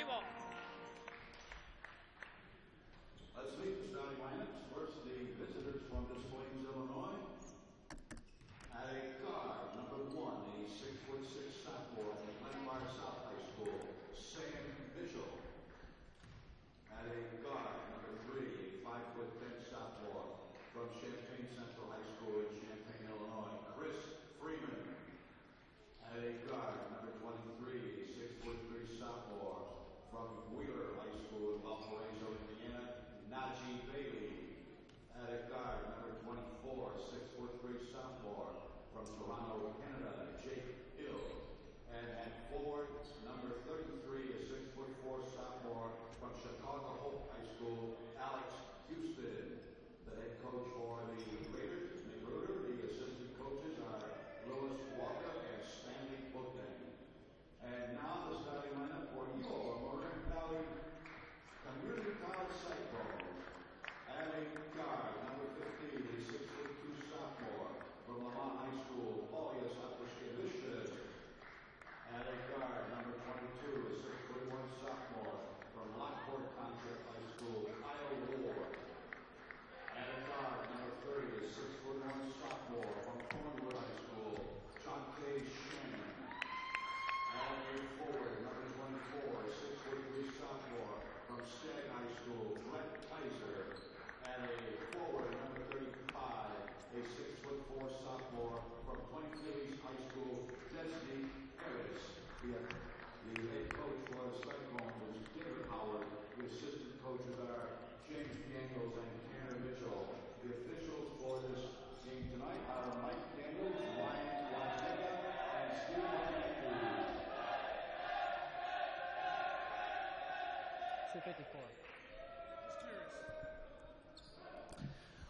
ball. Let's meet the starting lineups. First, the visitors from Des Plaines, Illinois. At a guard, number 1, a 6'6" sophomore from Glenbar South High School, Sam Mitchell. At a guard, number 3, a 5'10" sophomore from Champaign Central High School in Champaign, Illinois, Chris Freeman. At a guard, number 23, a 6'3" sophomore from Wheeler High School in Valparaiso, Indiana, Najee Bailey. At a guard, number 24, 6'3" sophomore from Toronto, Canada, Jake Hill. And at forward, number 33, a 6'4" sophomore from Chicago Hope High School, Alex Houston. The head coach for the Raiders is Nick Ruder. The assistant coaches are Louis Walker and Stanley Oakton. And now the starting lineup for your Moraine Valley Community College Cyclones. At a guard, number 15, a 6'2" sophomore from Lamont High School, Paulius Aposhkevicius. At a guard, number 22, a 6'1" sophomore from Lockport Township High School, Kyle Ward. At a guard, number 30, a 6'1" sophomore from Cornwood High School, Jonte Shannon. At a forward, number 24, a 6'3" sophomore from Stagg High School, Brett Kaiser. At a forward, number 35, a 6'4" sophomore from Point Cities High School, Desney Harris. The head coach for the Cyclones is David Howard. The assistant coaches are James Daniels and Tanner Mitchell. The officials for this game tonight are Mike Daniels, Ryan Latega, and Steve Matthews. 254.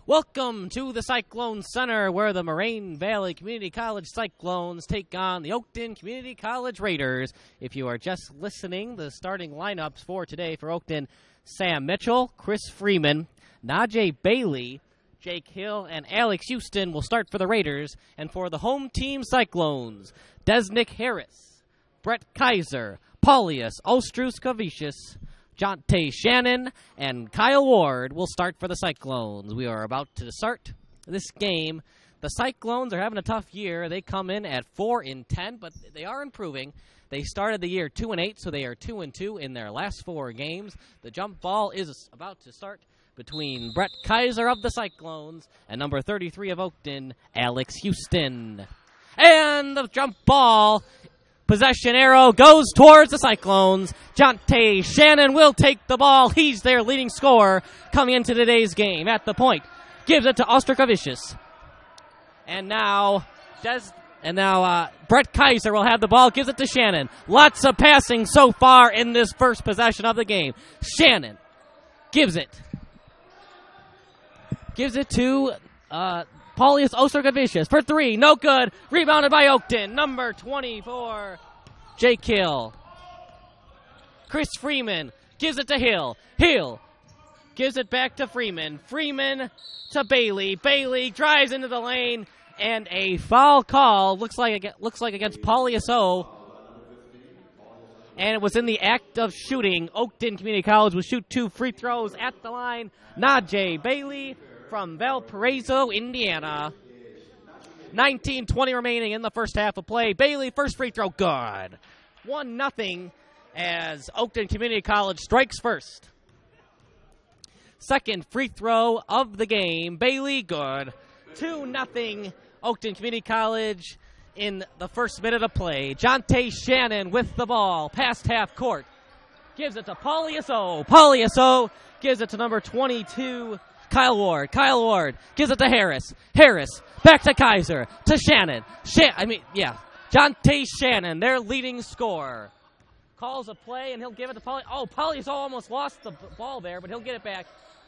Welcome to the Cyclone Center, where the Moraine Valley Community College Cyclones take on the Oakton Community College Raiders. If you are just listening, the starting lineups for today for Oakton: Sam Mitchell, Chris Freeman, Najee Bailey, Jake Hill, and Alex Houston will start for the Raiders. And for the home team Cyclones, Desnick Harris, Brett Kaiser, Paulius Ostruskavicius, Jonte Shannon, and Kyle Ward will start for the Cyclones. We are about to start this game. The Cyclones are having a tough year. They come in at 4-10, but they are improving. They started the year 2-8, so they are 2-2 in their last 4 games. The jump ball is about to start between Brett Kaiser of the Cyclones and number 33 of Oakton, Alex Houston. And the jump ball, possession arrow goes towards the Cyclones. Jonte Shannon will take the ball. He's their leading scorer coming into today's game. At the point, gives it to Ostruskavicius. And now Brett Kaiser will have the ball, gives it to Shannon. Lots of passing so far in this first possession of the game. Shannon gives it to Paulius Ostruskavicius for 3. No good. Rebounded by Oakton. Number 24, Jake Hill. Chris Freeman gives it to Hill. Hill gives it back to Freeman. Freeman to Bailey. Bailey drives into the lane, and a foul call looks like against Paulius O. And it was in the act of shooting. Oakton Community College will shoot 2 free throws at the line. Najee Bailey from Valparaiso, Indiana. 19:20 remaining in the first half of play. Bailey, first free throw, good. 1-0 as Oakton Community College strikes first. Second free throw of the game. Bailey, good. 2-0 Oakton Community College in the first minute of play. Jonte Shannon with the ball past half court. Gives it to Paulius O. Paulius O gives it to number 22, Kyle Ward. Kyle Ward gives it to Harris. Harris back to Kaiser. To Shannon. Jonte Shannon, their leading scorer. Calls a play, and he'll give it to Paulius. Oh, Paulius almost lost the ball there, but he'll get it back.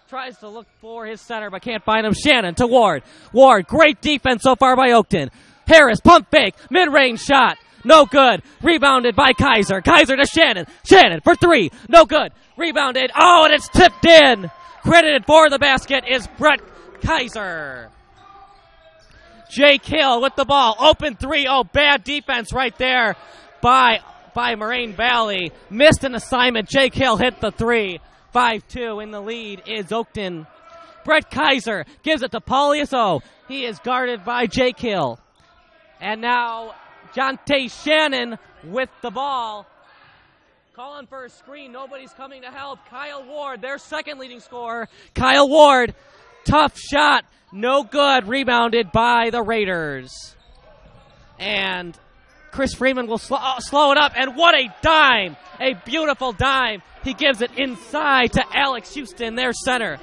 Tries to look for his center, but can't find him. Shannon to Ward. Ward, great defense so far by Oakton. Harris, pump fake, mid-range shot. No good. Rebounded by Kaiser. Kaiser to Shannon. Shannon for 3. No good. Rebounded. Oh, and it's tipped in. Credited for the basket is Brett Kaiser. Jake Hill with the ball. Open 3. Oh, bad defense right there by by Moraine Valley. Missed an assignment. Jake Hill hit the three. 5-2 in the lead is Oakton. Brett Kaiser gives it to Pauliuso. He is guarded by Jake Hill. And now Jonte Shannon with the ball. Calling for a screen. Nobody's coming to help. Kyle Ward, their second leading scorer. Kyle Ward, tough shot. No good. Rebounded by the Raiders. And Chris Freeman will slow it up. And what a dime. A beautiful dime. He gives it inside to Alex Houston, their center.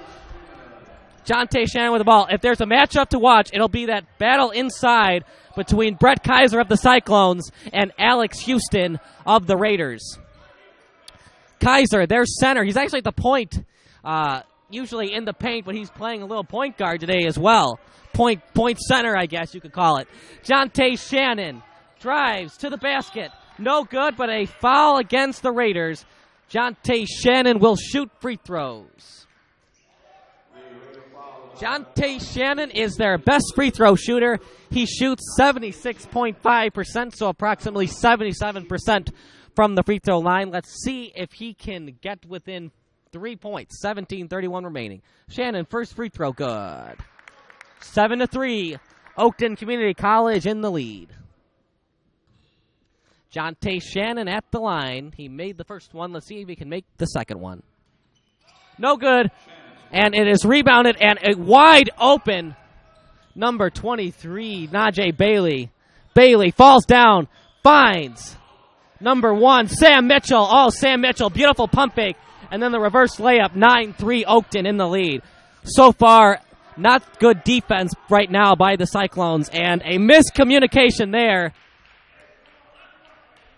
Jonte Shannon with the ball. If there's a matchup to watch, it'll be that battle inside between Brett Kaiser of the Cyclones and Alex Houston of the Raiders. Kaiser, their center. He's actually at the point, usually in the paint, but he's playing a little point guard today as well. Point center, I guess you could call it. Jonte Shannon drives to the basket. No good, but a foul against the Raiders. Jonte Shannon will shoot free throws. Jonte Shannon is their best free throw shooter. He shoots 76.5%, so approximately 77% from the free throw line. Let's see if he can get within 3 points. 17:31 remaining. Shannon, first free throw, good. 7-3. Oakton Community College in the lead. Jonte Shannon at the line. He made the first one. Let's see if he can make the second one. No good. And it is rebounded and a wide open number 23, Najee Bailey. Bailey falls down, finds number 1, Sam Mitchell. Oh, Sam Mitchell, beautiful pump fake. And then the reverse layup, 9-3 Oakton in the lead. So far, not good defense right now by the Cyclones. And a miscommunication there.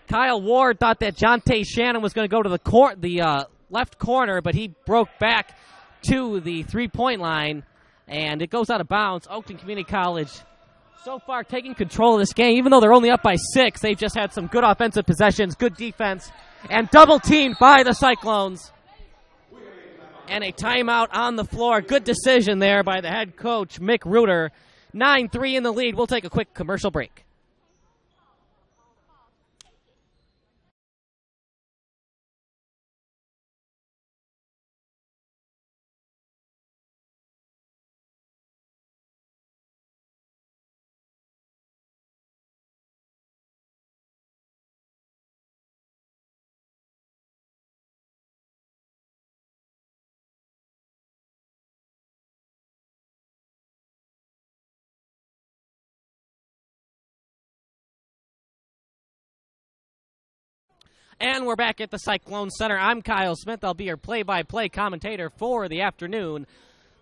Kyle Ward thought that Jonte Shannon was going to go to the left corner, but he broke back to the three-point line, and it goes out of bounds. Oakton Community College so far taking control of this game. Even though they're only up by 6, they've just had some good offensive possessions, good defense, and double-teamed by the Cyclones. And a timeout on the floor. Good decision there by the head coach, Mick Reuter. 9-3 in the lead. We'll take a quick commercial break. And we're back at the Cyclone Center. I'm Kyle Smith. I'll be your play-by-play commentator for the afternoon.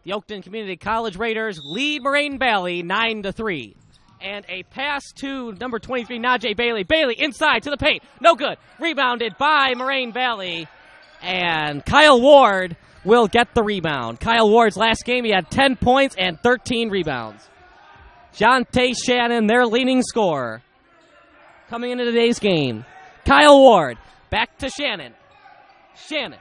The Oakton Community College Raiders lead Moraine Valley 9-3. And a pass to number 23, Najee Bailey. Bailey inside to the paint. No good. Rebounded by Moraine Valley. And Kyle Ward will get the rebound. Kyle Ward's last game, he had 10 points and 13 rebounds. Jonte Shannon, their leading scorer, coming into today's game. Kyle Ward, back to Shannon. Shannon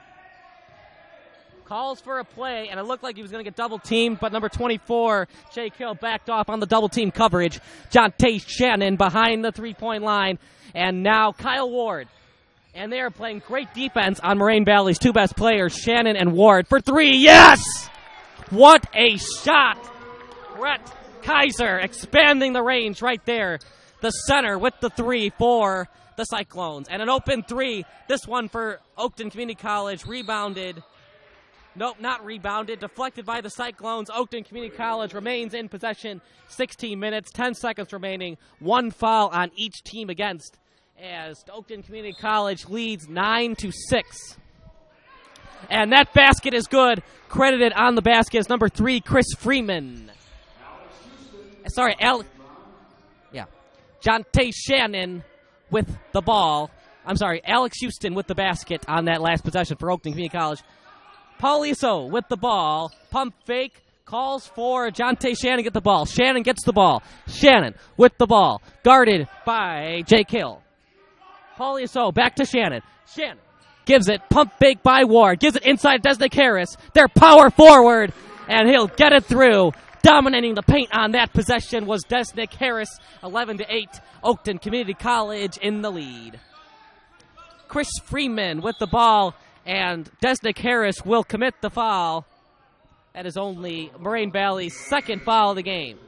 calls for a play, and it looked like he was going to get double-teamed, but number 24, Jake Hill, backed off on the double-team coverage. Jonte Shannon behind the three-point line, and now Kyle Ward. And they are playing great defense on Moraine Valley's two best players, Shannon and Ward, for three. Yes! What a shot! Brett Kaiser expanding the range right there. The center with the three for the Cyclones. And an open three. This one for Oakton Community College. Rebounded. Nope, not rebounded. Deflected by the Cyclones. Oakton Community College remains in possession. 16 minutes, 10 seconds remaining. One foul on each team against, as Oakton Community College leads 9-6. And that basket is good. Credited on the basket is number 3, Chris Freeman. Sorry, Jonte Shannon with the ball. I'm sorry, Alex Houston with the basket on that last possession for Oakton Community College. Pauliuso with the ball. Pump fake. Calls for Jonte Shannon to get the ball. Shannon gets the ball. Shannon with the ball. Guarded by Jake Hill. Pauliuso back to Shannon. Shannon gives it. Pump fake by Ward. Gives it inside Desnick Harris. Their power forward. And he'll get it through. Dominating the paint on that possession was Desnick Harris. 11-8. Oakton Community College in the lead. Chris Freeman with the ball, and Desnick Harris will commit the foul. That is only Moraine Valley's second foul of the game.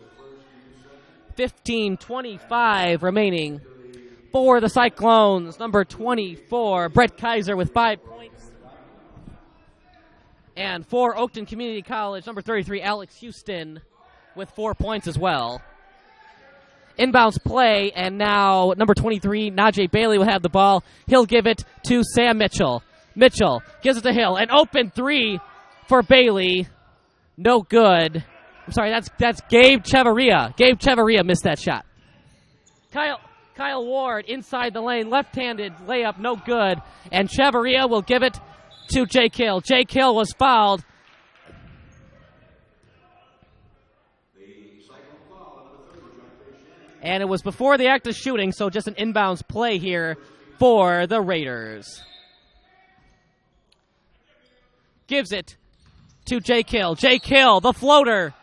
15:25 remaining for the Cyclones. Number 24, Brett Kaiser with 5 points. And for Oakton Community College, number 33, Alex Houston with 4 points as well. Inbounds play, and now number 23, Najee Bailey will have the ball. He'll give it to Sam Mitchell. Mitchell gives it to Hill. An open three for Bailey. No good. I'm sorry, that's Gabe Chevarria. Gabe Chevarria missed that shot. Kyle Ward inside the lane, left-handed layup, no good. And Chevarria will give it to Jake Hill. Jake Hill was fouled. And it was before the act of shooting, so just an inbounds play here for the Raiders. Gives it to Jake Hill. Jake Hill, the floater.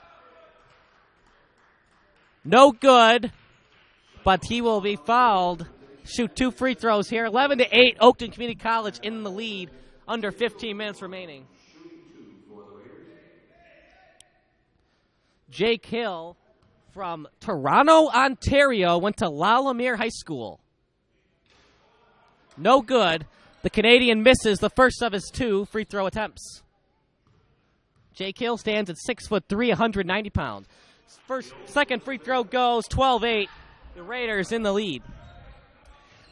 No good, but he will be fouled. Shoot 2 free throws here. 11-8, Oakton Community College in the lead. Under 15 minutes remaining. Jake Hill from Toronto, Ontario, went to Lalamere High School. No good. The Canadian misses the first of his 2 free throw attempts. Jake Hill stands at 6'3", 190 pounds. Second free throw goes, 12-8. The Raiders in the lead.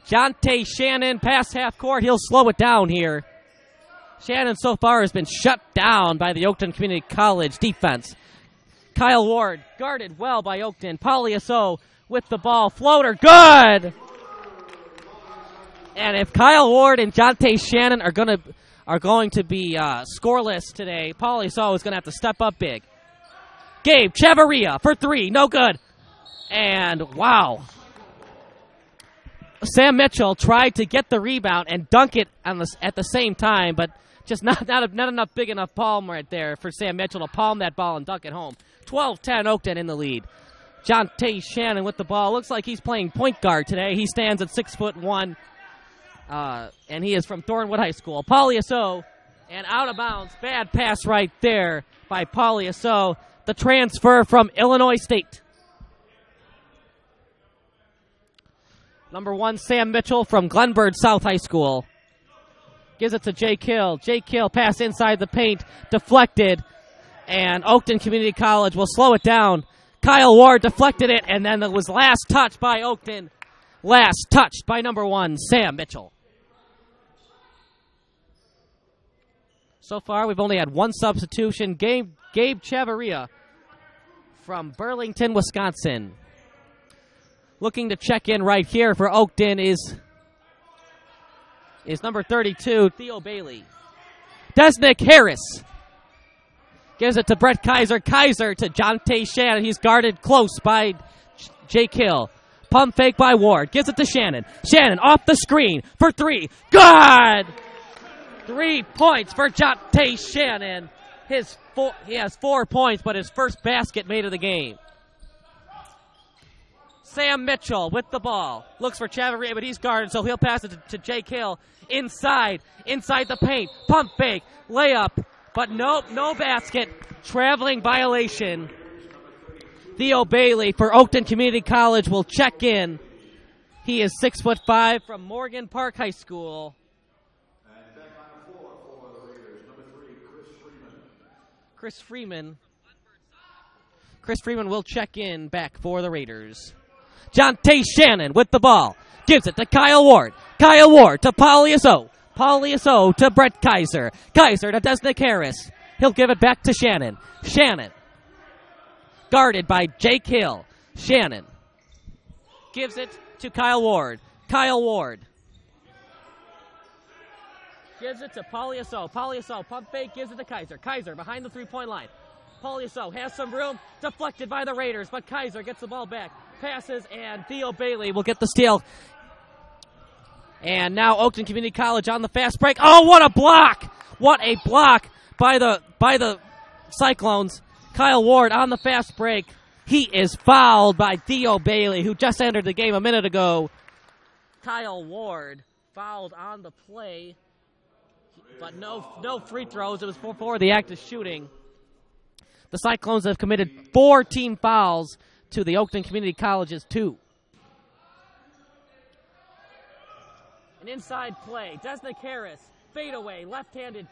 Jonte Shannon past half court. He'll slow it down here. Shannon so far has been shut down by the Oakton Community College defense. Kyle Ward guarded well by Oakton. Pauliaso with the ball. Floater, good! And if Kyle Ward and Jonte Shannon are going to be scoreless today, Pauliaso is going to have to step up big. Gabe Chevarria for 3, no good. And wow. Sam Mitchell tried to get the rebound and dunk it at the same time, but just not enough big enough palm right there for Sam Mitchell to palm that ball and dunk it home. 12-10 Oakton in the lead. Jonte Shannon with the ball. Looks like he's playing point guard today. He stands at 6'1", and he is from Thornwood High School. Pauliaso, and out of bounds. Bad pass right there by Pauliaso. The transfer from Illinois State. Number 1, Sam Mitchell from Glenbird South High School. Gives it to Jake Hill. Jake Hill pass inside the paint. Deflected. And Oakton Community College will slow it down. Kyle Ward deflected it, and then it was last touched by Oakton. Last touched by number 1, Sam Mitchell. So far, we've only had 1 substitution. Gabe Chevarria from Burlington, Wisconsin. Looking to check in right here for Oakton is number 32, Theo Bailey. Desnick Harris gives it to Brett Kaiser. Kaiser to Jonte Shannon. He's guarded close by Jake Hill. Pump fake by Ward. Gives it to Shannon. Shannon off the screen for 3. Good! 3 points for Jonte Shannon. He has 4 points, but his first basket made of the game. Sam Mitchell with the ball. Looks for Chevarria, but he's guarded, so he'll pass it to Jake Hill. Inside the paint. Pump fake. Layup. But nope, no basket. Traveling violation. Theo Bailey for Oakton Community College will check in. He is 6'5" from Morgan Park High School. And back on the floor for the Raiders, number 3, Chris Freeman will check in back for the Raiders. Jonte Shannon with the ball. Gives it to Kyle Ward. Kyle Ward to Pauliaso. Pauliaso to Brett Kaiser. Kaiser to Desnick Harris. He'll give it back to Shannon. Shannon. Guarded by Jake Hill. Shannon. Gives it to Kyle Ward. Kyle Ward. Gives it to Pauliaso. Pauliaso, pump fake, gives it to Kaiser. Kaiser behind the three-point line. Pauliaso has some room. Deflected by the Raiders, but Kaiser gets the ball back. Passes, and Theo Bailey will get the steal. And now Oakton Community College on the fast break. Oh, what a block! What a block by the Cyclones. Kyle Ward on the fast break. He is fouled by Theo Bailey, who just entered the game a minute ago. Kyle Ward fouled on the play, but no free throws. It was for the act of shooting. The Cyclones have committed 4 team fouls to the Oakton Community College's 2. An inside play. Desnick Harris, fadeaway, left-handed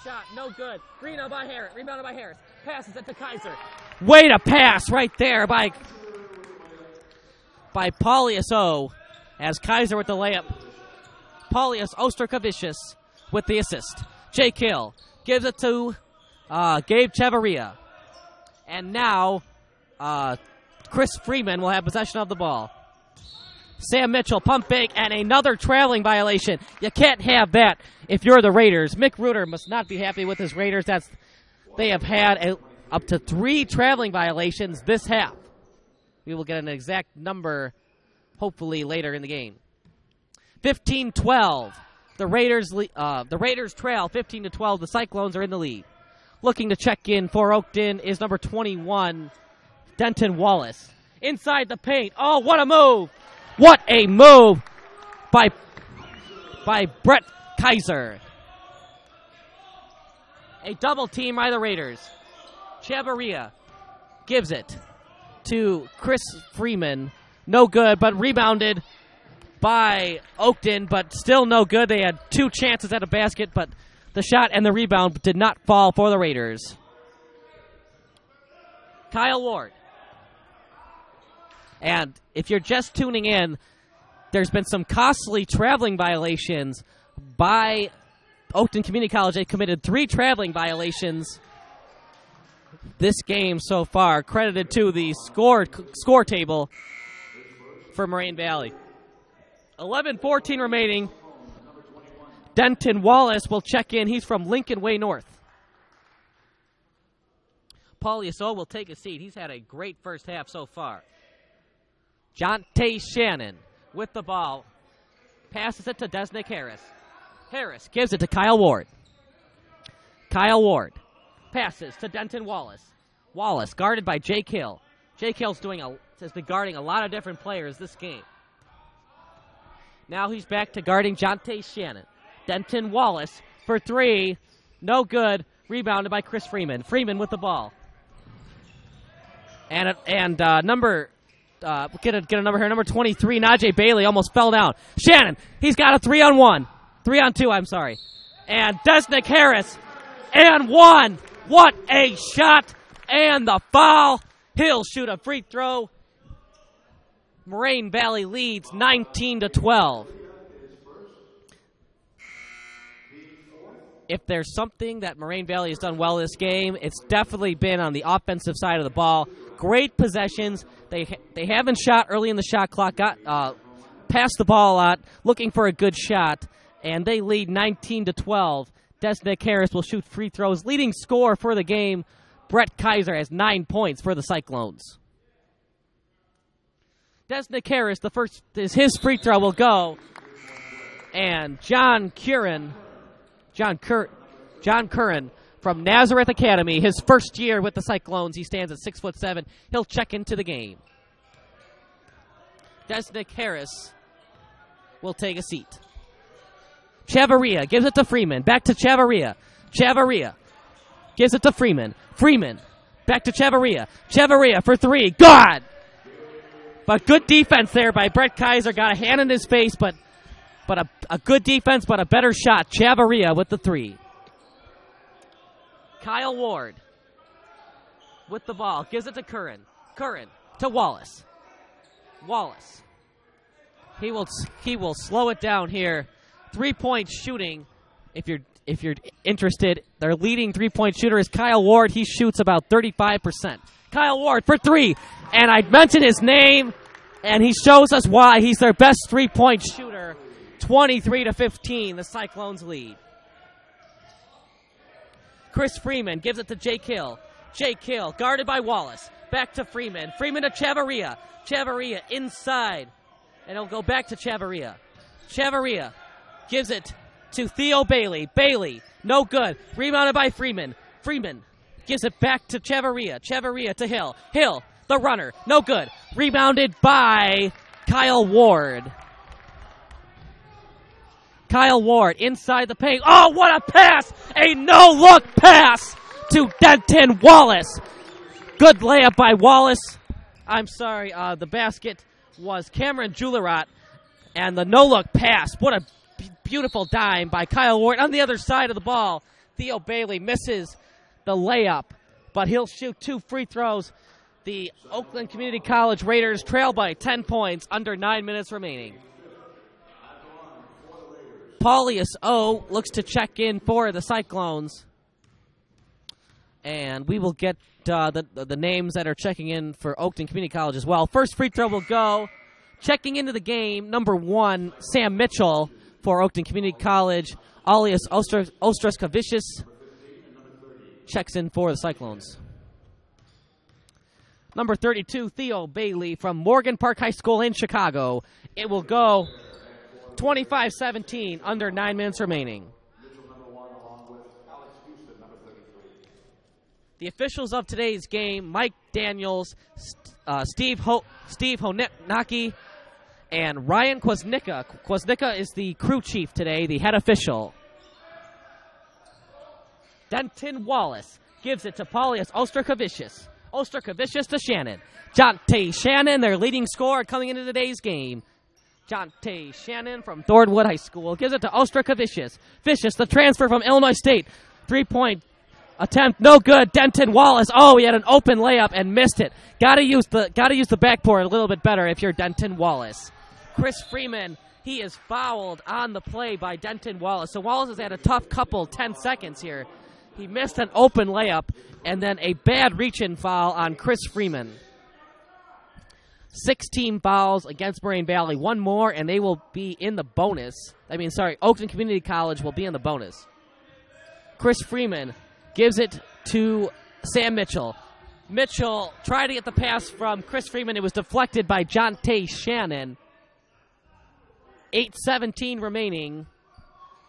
shot, no good. Rebounded by Harris. Passes it to Kaiser. Way to pass right there by Paulius O. As Kaiser with the layup. Paulius Osterkovicius with the assist. Jake Hill gives it to Gabe Chavarria. And now Chris Freeman will have possession of the ball. Sam Mitchell, pump fake, and another traveling violation. You can't have that if you're the Raiders. Mick Reuter must not be happy with his Raiders. They have had up to 3 traveling violations this half. We will get an exact number hopefully later in the game. 15-12. The Raiders trail 15-12. The Cyclones are in the lead. Looking to check in for Oakton is number 21, Denton Wallace. Inside the paint. Oh, what a move! What a move by Brett Kaiser. A double team by the Raiders. Chavarria gives it to Chris Freeman. No good, but rebounded by Oakton, but still no good. They had 2 chances at a basket, but the shot and the rebound did not fall for the Raiders. Kyle Ward. And if you're just tuning in, there's been some costly traveling violations by Oakton Community College. They committed 3 traveling violations this game so far, credited to the score table for Moraine Valley. 11:14 remaining. Denton Wallace will check in. He's from Lincoln Way North. Paulius O will take a seat. He's had a great first half so far. Jonte Shannon with the ball. Passes it to Desnick Harris. Harris gives it to Kyle Ward. Kyle Ward passes to Denton Wallace. Wallace guarded by Jake Hill. Jake Hill's has been guarding a lot of different players this game. Now he's back to guarding Jonte Shannon. Denton Wallace for 3. No good. Rebounded by Chris Freeman. Freeman with the ball. And number... get a number here. Number 23, Najee Bailey almost fell down. Shannon, he's got a 3-on-1. 3-on-2, I'm sorry. And Desnick Harris, and 1. What a shot. And the foul. He'll shoot a free throw. Moraine Valley leads 19-12. If there's something that Moraine Valley has done well this game, it's definitely been on the offensive side of the ball. Great possessions. They haven't shot early in the shot clock. Got passed the ball a lot, looking for a good shot, and they lead 19-12. Desnick Harris will shoot free throws. Leading scorer for the game, Brett Kaiser, has 9 points for the Cyclones. Desnick Harris, his free throw will go, and John Curran from Nazareth Academy, his first year with the Cyclones. He stands at 6'7". He'll check into the game. Desnick Harris will take a seat. Chavarria gives it to Freeman. Back to Chavarria. Chavarria gives it to Freeman. Freeman back to Chavarria. Chavarria for 3. God! But good defense there by Brett Kaiser. Got a hand in his face, but a good defense, but a better shot. Chavarria with the 3. Kyle Ward with the ball. Gives it to Curran. Curran to Wallace. Wallace. He will slow it down here. 3-point shooting. If you're interested, their leading 3-point shooter is Kyle Ward. He shoots about 35%. Kyle Ward for 3. And I mentioned his name, and he shows us why. He's their best 3-point shooter. 23-15, the Cyclones lead. Chris Freeman gives it to Jake Hill. Jake Hill guarded by Wallace. Back to Freeman. Freeman to Chavarria. Chavarria inside. And it'll go back to Chavarria. Chavarria gives it to Theo Bailey. Bailey, no good. Rebounded by Freeman. Freeman gives it back to Chavarria. Chavarria to Hill. Hill, the runner, no good. Rebounded by Kyle Ward. Kyle Ward inside the paint. Oh, what a pass! A no-look pass to Denton Wallace. Good layup by Wallace. I'm sorry, the basket was Cameron Julerat, and the no-look pass. What a beautiful dime by Kyle Ward. On the other side of the ball, Theo Bailey misses the layup, but he'll shoot 2 free throws. The Oakland Community College Raiders trail by 10 points, under 9 minutes remaining. Paulius O looks to check in for the Cyclones. And we will get the names that are checking in for Oakton Community College as well. First free throw will go. Checking into the game, number 1, Sam Mitchell for Oakton Community College. Alias Ostraskavicius checks in for the Cyclones. Number 32, Theo Bailey from Morgan Park High School in Chicago. It will go 25-17, under 9 minutes remaining. The officials of today's game, Mike Daniels, Steve Honecki, and Ryan Kwasnicka. Kwasnicka is the crew chief today, the head official. Denton Wallace gives it to Paulius Ostrakovicius. Ostrakovicius to Shannon. Jonte Shannon, their leading scorer coming into today's game. Jonte Shannon from Thornwood High School gives it to Ostrakovicius. Vicious, the transfer from Illinois State. 3-point attempt, no good. Denton Wallace. Oh, he had an open layup and missed it. Gotta use the backboard a little bit better if you're Denton Wallace. Chris Freeman, he is fouled on the play by Denton Wallace. So Wallace has had a tough 10 seconds here. He missed an open layup and then a bad reach-in foul on Chris Freeman. 16 fouls against Moraine Valley. One more, and they will be in the bonus. Oakton Community College will be in the bonus. Chris Freeman gives it to Sam Mitchell. Mitchell tried to get the pass from Chris Freeman. It was deflected by Jonte Shannon. 8:17 remaining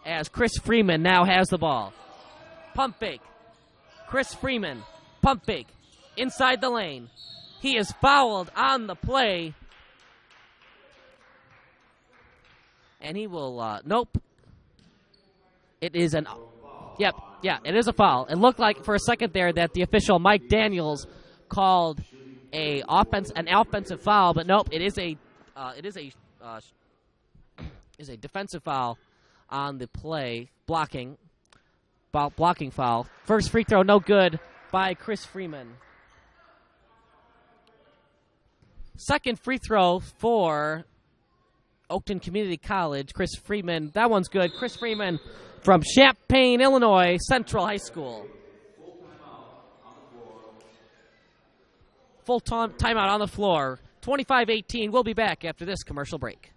as Chris Freeman now has the ball. Pump fake. Chris Freeman, pump fake, inside the lane. He is fouled on the play. And he will, nope. It is it is a foul. It looked like for a second there that the official, Mike Daniels, called an offensive foul, but nope, it is a defensive foul on the play, blocking foul. First free throw, no good by Chris Freeman. Second free throw for Oakton Community College. Chris Freeman, that one's good. Chris Freeman from Champaign, Illinois, Central High School. Full timeout on the floor. 25-18. We'll be back after this commercial break.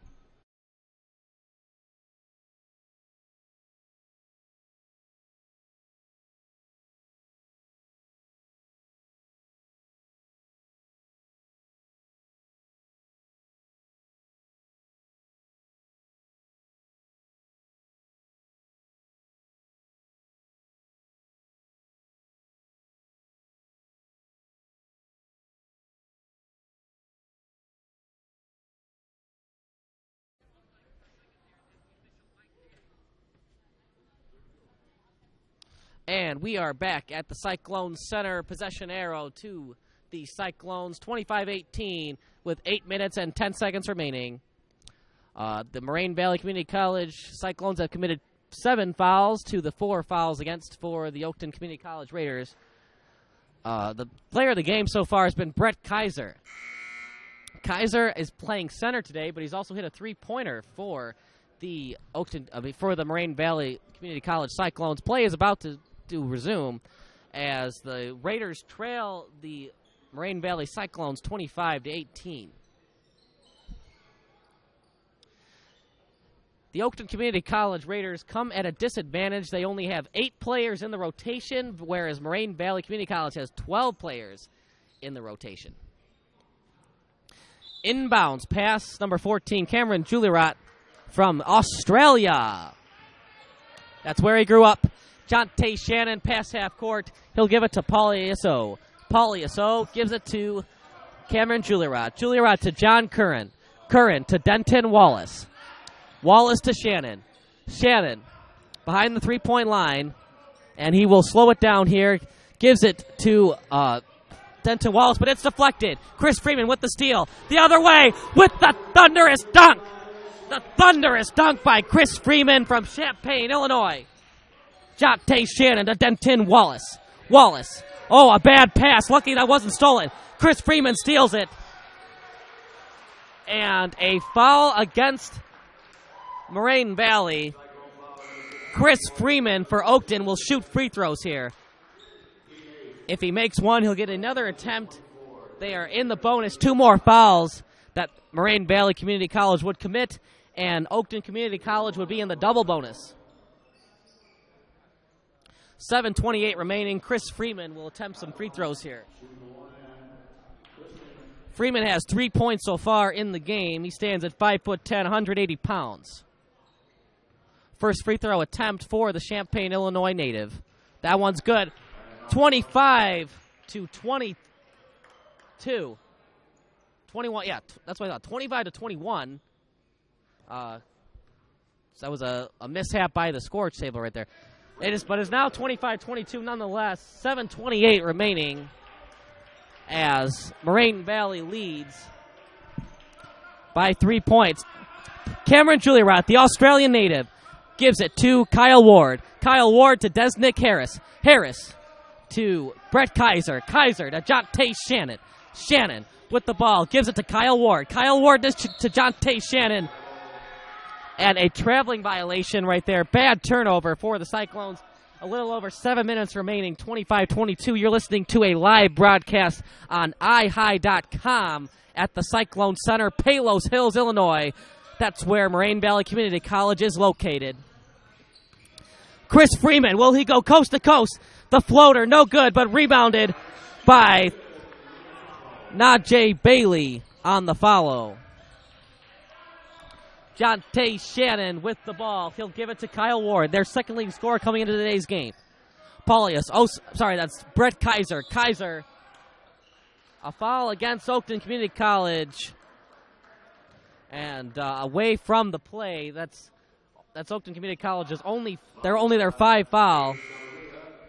And we are back at the Cyclones Center. Possession arrow to the Cyclones. 25-18 with 8 minutes and 10 seconds remaining. The Moraine Valley Community College Cyclones have committed 7 fouls to the 4 fouls against for the Oakton Community College Raiders. The player of the game so far has been Brett Kaiser. Kaiser is playing center today, but he's also hit a 3-pointer for the Moraine Valley Community College Cyclones. Play is about to resume as the Raiders trail the Moraine Valley Cyclones 25-18. The Oakton Community College Raiders come at a disadvantage. They only have 8 players in the rotation, whereas Moraine Valley Community College has 12 players in the rotation. Inbounds pass, number 14, Cameron Julerat from Australia. That's where he grew up. Jonte Shannon, pass half court. He'll give it to Paulius O. Paulius O gives it to Cameron Julerat. Julerat to John Curran. Curran to Denton Wallace. Wallace to Shannon. Shannon behind the three-point line, and he will slow it down here. Gives it to Denton Wallace, but it's deflected. Chris Freeman with the steal. The other way with the thunderous dunk. The thunderous dunk by Chris Freeman from Champaign, Illinois. Jonte Shannon to Denton Wallace. Wallace. Oh, a bad pass. Lucky that wasn't stolen. Chris Freeman steals it. And a foul against Moraine Valley. Chris Freeman for Oakton will shoot free throws here. If he makes one, he'll get another attempt. They are in the bonus. 2 more fouls that Moraine Valley Community College would commit, and Oakton Community College would be in the double bonus. 7:28 remaining. Chris Freeman will attempt some free throws here. Freeman has 3 points so far in the game. He stands at 5'10", 180 pounds. First free throw attempt for the Champaign, Illinois native. That one's good. 25-22. 21, yeah, that's what I thought. 25-21. So that was a mishap by the scorch table right there. But it's now 25-22 nonetheless. 7:28 remaining as Moraine Valley leads by 3 points. Cameron Julirat, the Australian native, gives it to Kyle Ward. Kyle Ward to Desnick Harris. Harris to Brett Kaiser. Kaiser to Jonte Shannon. Shannon with the ball. Gives it to Kyle Ward. Kyle Ward to Jonte Shannon. And a traveling violation right there. Bad turnover for the Cyclones. A little over 7 minutes remaining. 25-22. You're listening to a live broadcast on iHigh.com at the Cyclone Center, Palos Hills, Illinois. That's where Moraine Valley Community College is located. Chris Freeman, will he go coast to coast? The floater, no good, but rebounded by Najee Bailey on the follow. Jonte Shannon with the ball. He'll give it to Kyle Ward, their second leading scorer coming into today's game. Paulius, that's Brett Kaiser. Kaiser, a foul against Oakton Community College. And away from the play, that's Oakton Community College's only their 5 foul.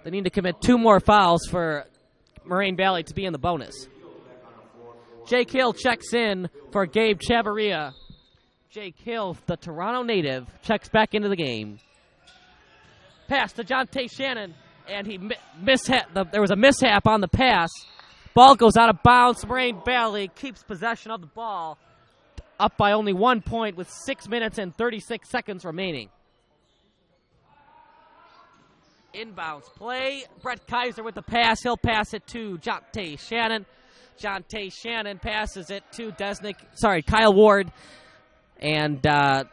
They need to commit 2 more fouls for Moraine Valley to be in the bonus. Jake Hill checks in for Gabe Chavarria. Jake Hill, the Toronto native, checks back into the game. Pass to Jonte Shannon, and he there was a mishap on the pass. Ball goes out of bounds. Moraine Valley keeps possession of the ball, up by only 1 point with 6 minutes and 36 seconds remaining. Inbounds play. Brett Kaiser with the pass. He'll pass it to Jonte Shannon. Jonte Shannon passes it to Kyle Ward. And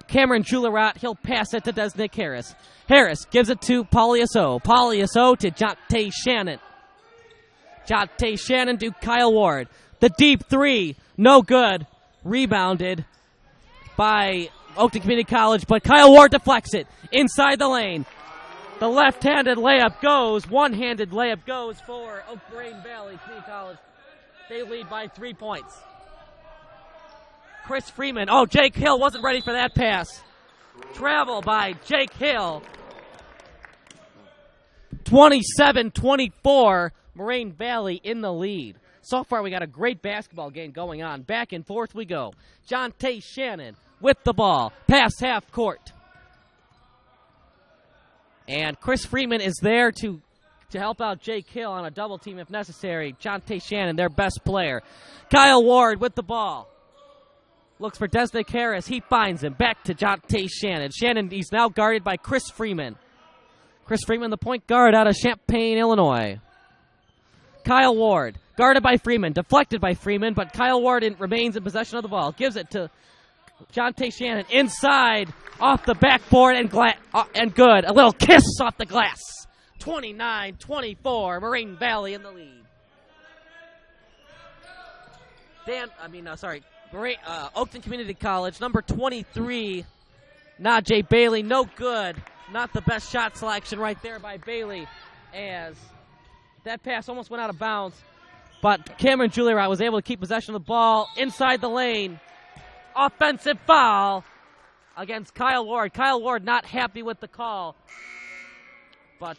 Cameron Julirat, he'll pass it to Desnick Harris. Harris gives it to Paulius O. Paulius O to Jonte Shannon. Jonte Shannon to Kyle Ward. The deep 3, no good. Rebounded by Oakton Community College, but Kyle Ward deflects it inside the lane. The left-handed layup goes. One-handed layup goes for Moraine Valley Community College. They lead by 3 points. Chris Freeman. Oh, Jake Hill wasn't ready for that pass. Travel by Jake Hill. 27-24, Moraine Valley in the lead. So far, we got a great basketball game going on. Back and forth we go. Jonte Shannon with the ball. Pass half court. And Chris Freeman is there to help out Jake Hill on a double team if necessary. Jonte Shannon, their best player. Kyle Ward with the ball. Looks for Desnick Harris. He finds him. Back to Jonte Shannon. Shannon, he's now guarded by Chris Freeman. Chris Freeman, the point guard out of Champaign, Illinois. Kyle Ward, guarded by Freeman, deflected by Freeman, but Kyle Ward remains in possession of the ball. Gives it to Jonte Shannon inside, off the backboard, and good. A little kiss off the glass. 29-24, Moraine Valley in the lead. Oakton Community College, number 23, Najee Bailey, no good. Not the best shot selection right there by Bailey, as that pass almost went out of bounds. But Cameron Julirat was able to keep possession of the ball inside the lane. Offensive foul against Kyle Ward. Kyle Ward not happy with the call. But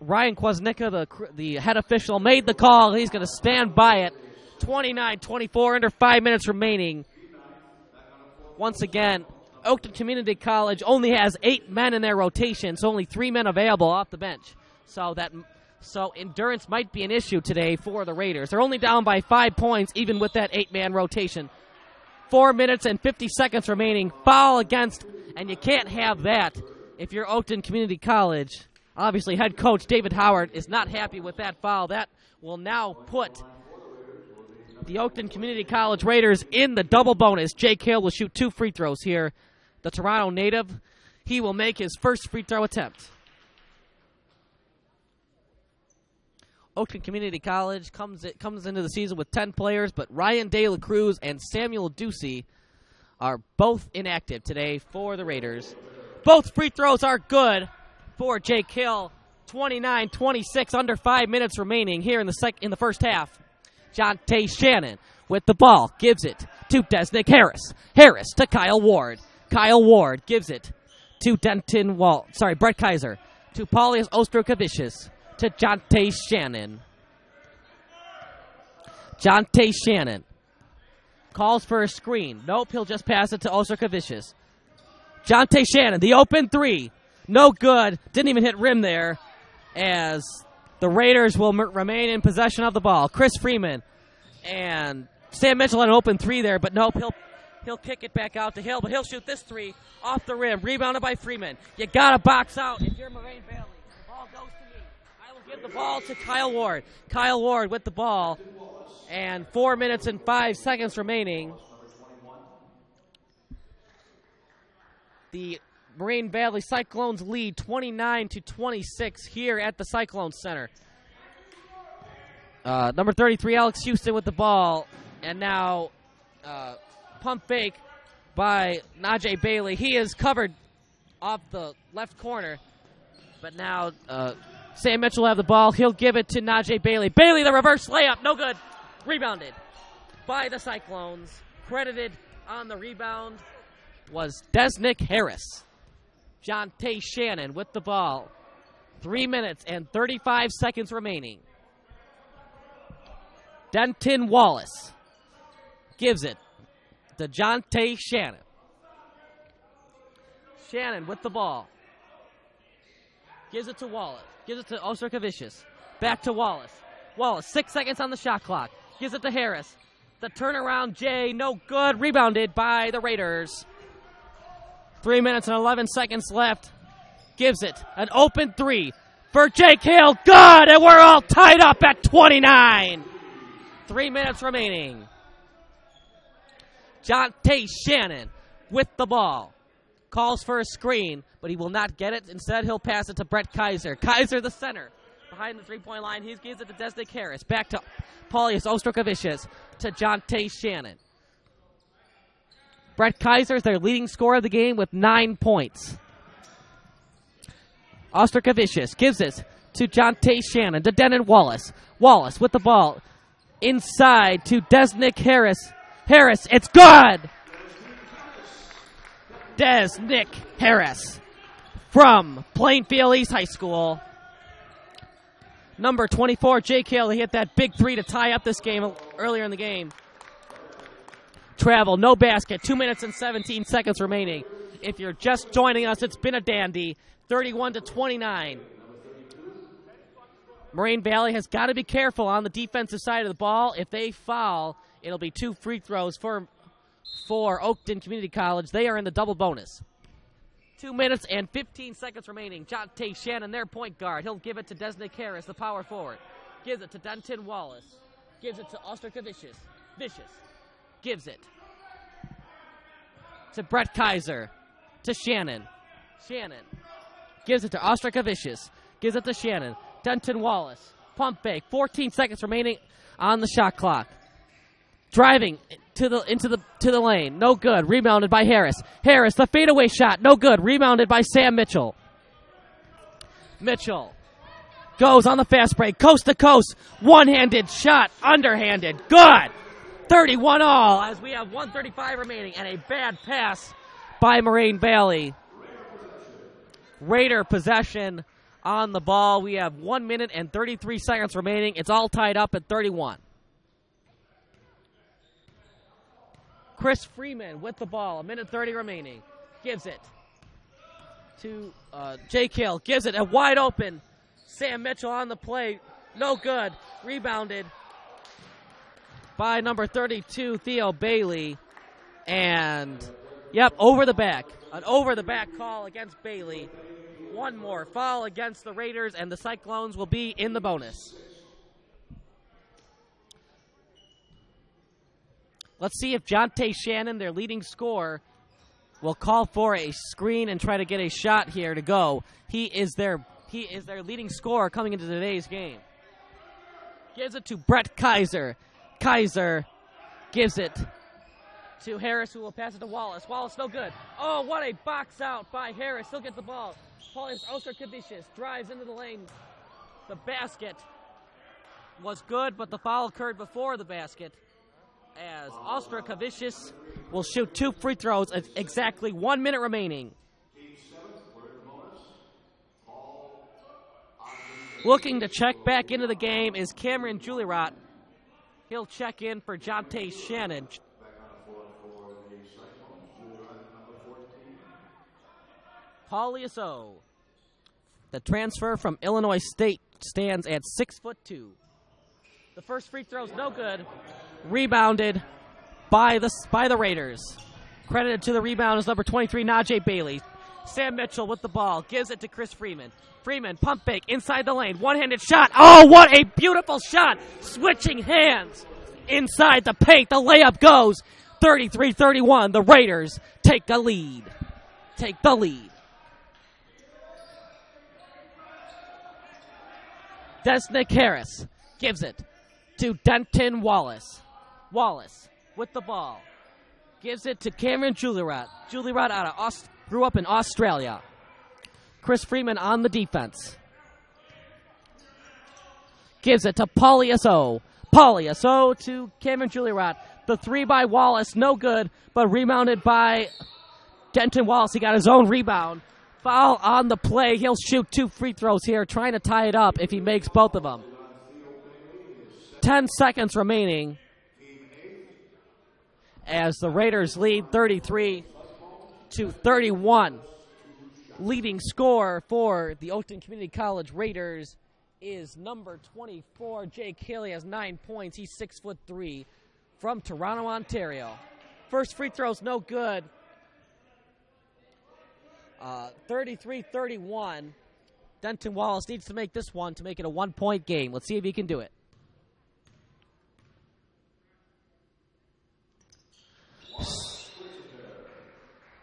Ryan Kwasnicka, the head official, made the call. He's going to stand by it. 29-24, under 5 minutes remaining. Once again, Oakton Community College only has 8 men in their rotation, so only 3 men available off the bench. So endurance might be an issue today for the Raiders. They're only down by 5 points, even with that 8-man rotation. 4 minutes and 50 seconds remaining. Foul against, and you can't have that if you're Oakton Community College. Obviously, head coach David Howard is not happy with that foul. That will now put the Oakton Community College Raiders in the double bonus. Jake Hill will shoot 2 free throws here. The Toronto native, he will make his first free throw attempt. Oakton Community College comes into the season with 10 players, but Ryan De La Cruz and Samuel Ducey are both inactive today for the Raiders. Both free throws are good for Jake Hill. 29-26, under 5 minutes remaining here in the first half. Jonte Shannon with the ball, gives it to Desnick Harris. Harris to Kyle Ward. Kyle Ward gives it to Brett Kaiser. To Paulius Ostrokavicius. To Jonte Shannon. Jonte Shannon calls for a screen. Nope, he'll just pass it to Ostrokavicius. Jonte Shannon, the open 3. No good. Didn't even hit rim there, as the Raiders will remain in possession of the ball. Chris Freeman and Sam Mitchell had an open 3 there, but nope, he'll kick it back out to Hill, but he'll shoot this 3 off the rim. Rebounded by Freeman. You got to box out if you're Moraine Valley. The ball goes to me. I will give the ball to Kyle Ward. Kyle Ward with the ball, and 4 minutes and 5 seconds remaining. The Moraine Valley Cyclones lead 29-26 here at the Cyclone Center. Number 33, Alex Houston with the ball. And now pump fake by Najee Bailey. He is covered off the left corner. But now Sam Mitchell will have the ball. He'll give it to Najee Bailey. Bailey, the reverse layup. No good. Rebounded by the Cyclones. Credited on the rebound was Desnick Harris. Jonte Shannon with the ball. 3 minutes and 35 seconds remaining. Denton Wallace gives it to Jonte Shannon. Shannon with the ball. Gives it to Wallace. Gives it to Ostrokavicius. Back to Wallace. Wallace, 6 seconds on the shot clock. Gives it to Harris. The turnaround, Jay, no good. Rebounded by the Raiders. 3 minutes and 11 seconds left. Gives it an open 3 for Jake Hill. Good, and we're all tied up at 29. 3 minutes remaining. Jonte Shannon with the ball. Calls for a screen, but he will not get it. Instead, he'll pass it to Brett Kaiser. Kaiser, the center, behind the three-point line. He gives it to Desnick Harris. Back to Paulius Ostrokavicius to Jonte Shannon. Brett Kaiser is their leading scorer of the game with 9 points. Ostrokavicius gives it to Jonte Shannon, to Denton Wallace. Wallace with the ball inside to Desnick Harris. Harris, it's good! Desnick Harris from Plainfield East High School. Number 24, Jake Hill. He hit that big 3 to tie up this game earlier in the game. Travel, no basket, 2 minutes and 17 seconds remaining. If you're just joining us, it's been a dandy. 31-29. Moraine Valley has got to be careful on the defensive side of the ball. If they foul, it'll be 2 free throws for Oakton Community College. They are in the double bonus. 2 minutes and 15 seconds remaining. Jonte Shannon, their point guard. He'll give it to Desnick Harris, the power forward. Gives it to Denton Wallace. Gives it to Ostrokavicius. Vicious. Gives it to Brett Kaiser. To Shannon. Shannon. Gives it to Ostrokavicius. Gives it to Shannon. Denton Wallace. Pump fake. 14 seconds remaining on the shot clock. Driving into the lane. No good. Rebounded by Harris. Harris, the fadeaway shot. No good. Rebounded by Sam Mitchell. Mitchell goes on the fast break. Coast to coast. One-handed shot. Underhanded. Good. 31 all as we have 1:35 remaining, and a bad pass by Moraine Valley. Raider possession on the ball. We have 1 minute and 33 seconds remaining. It's all tied up at 31. Chris Freeman with the ball. 1:30 remaining. Gives it to Jake Hill. Gives it a wide open. Sam Mitchell on the play. No good. Rebounded by number 32, Theo Bailey. And, yep, over the back. An over-the-back call against Bailey. One more foul against the Raiders, and the Cyclones will be in the bonus. Let's see if Jonte Shannon, their leading scorer, will call for a screen and try to get a shot here to go. He is their leading scorer coming into today's game. Gives it to Brett Kaiser. Kaiser gives it to Harris, who will pass it to Wallace. Wallace, no good. Oh, what a box out by Harris. He'll get the ball. Paulius Osterkavicius drives into the lane. The basket was good, but the foul occurred before the basket, as Osterkavicius will shoot 2 free throws at exactly 1 minute remaining. Looking to check back into the game is Cameron Julierot. He'll check in for Jonte Shannon. Paulius O, the transfer from Illinois State, stands at 6'2". The first free throw's no good. Rebounded by the Raiders. Credited to the rebound is number 23, Najee Bailey. Sam Mitchell with the ball. Gives it to Chris Freeman. Freeman, pump fake, inside the lane. One-handed shot. Oh, what a beautiful shot. Switching hands inside the paint. The layup goes. 33-31. The Raiders take the lead. Desnick Harris gives it to Denton Wallace. Wallace with the ball. Gives it to Cameron Julierot. Julierot grew up in Australia. Chris Freeman on the defense. Gives it to Paulius O. Paulius O to Cameron Julierot. The 3 by Wallace, no good, but rebounded by Denton Wallace. He got his own rebound. Foul on the play. He'll shoot 2 free throws here, trying to tie it up if he makes both of them. 10 seconds remaining as the Raiders lead 33-31. Leading scorer for the Oakton Community College Raiders is number 24, Jake Hill. He has 9 points. He's 6'3", from Toronto, Ontario. First free throw's no good. 33-31. Denton Wallace needs to make this one to make it a 1-point game. Let's see if he can do it.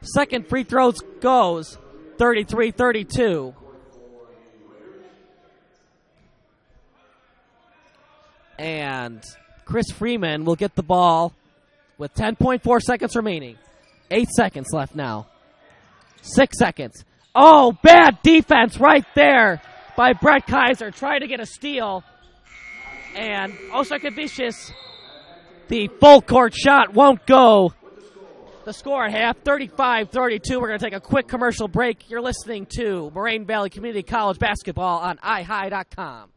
Second free throw goes. 33-32. And Chris Freeman will get the ball with 10.4 seconds remaining. 8 seconds left now. 6 seconds. Oh, bad defense right there by Brett Kaiser. Trying to get a steal. And Osterkavicius, the full court shot won't go. The score at half, 35-32. We're going to take a quick commercial break. You're listening to Moraine Valley Community College basketball on iHigh.com.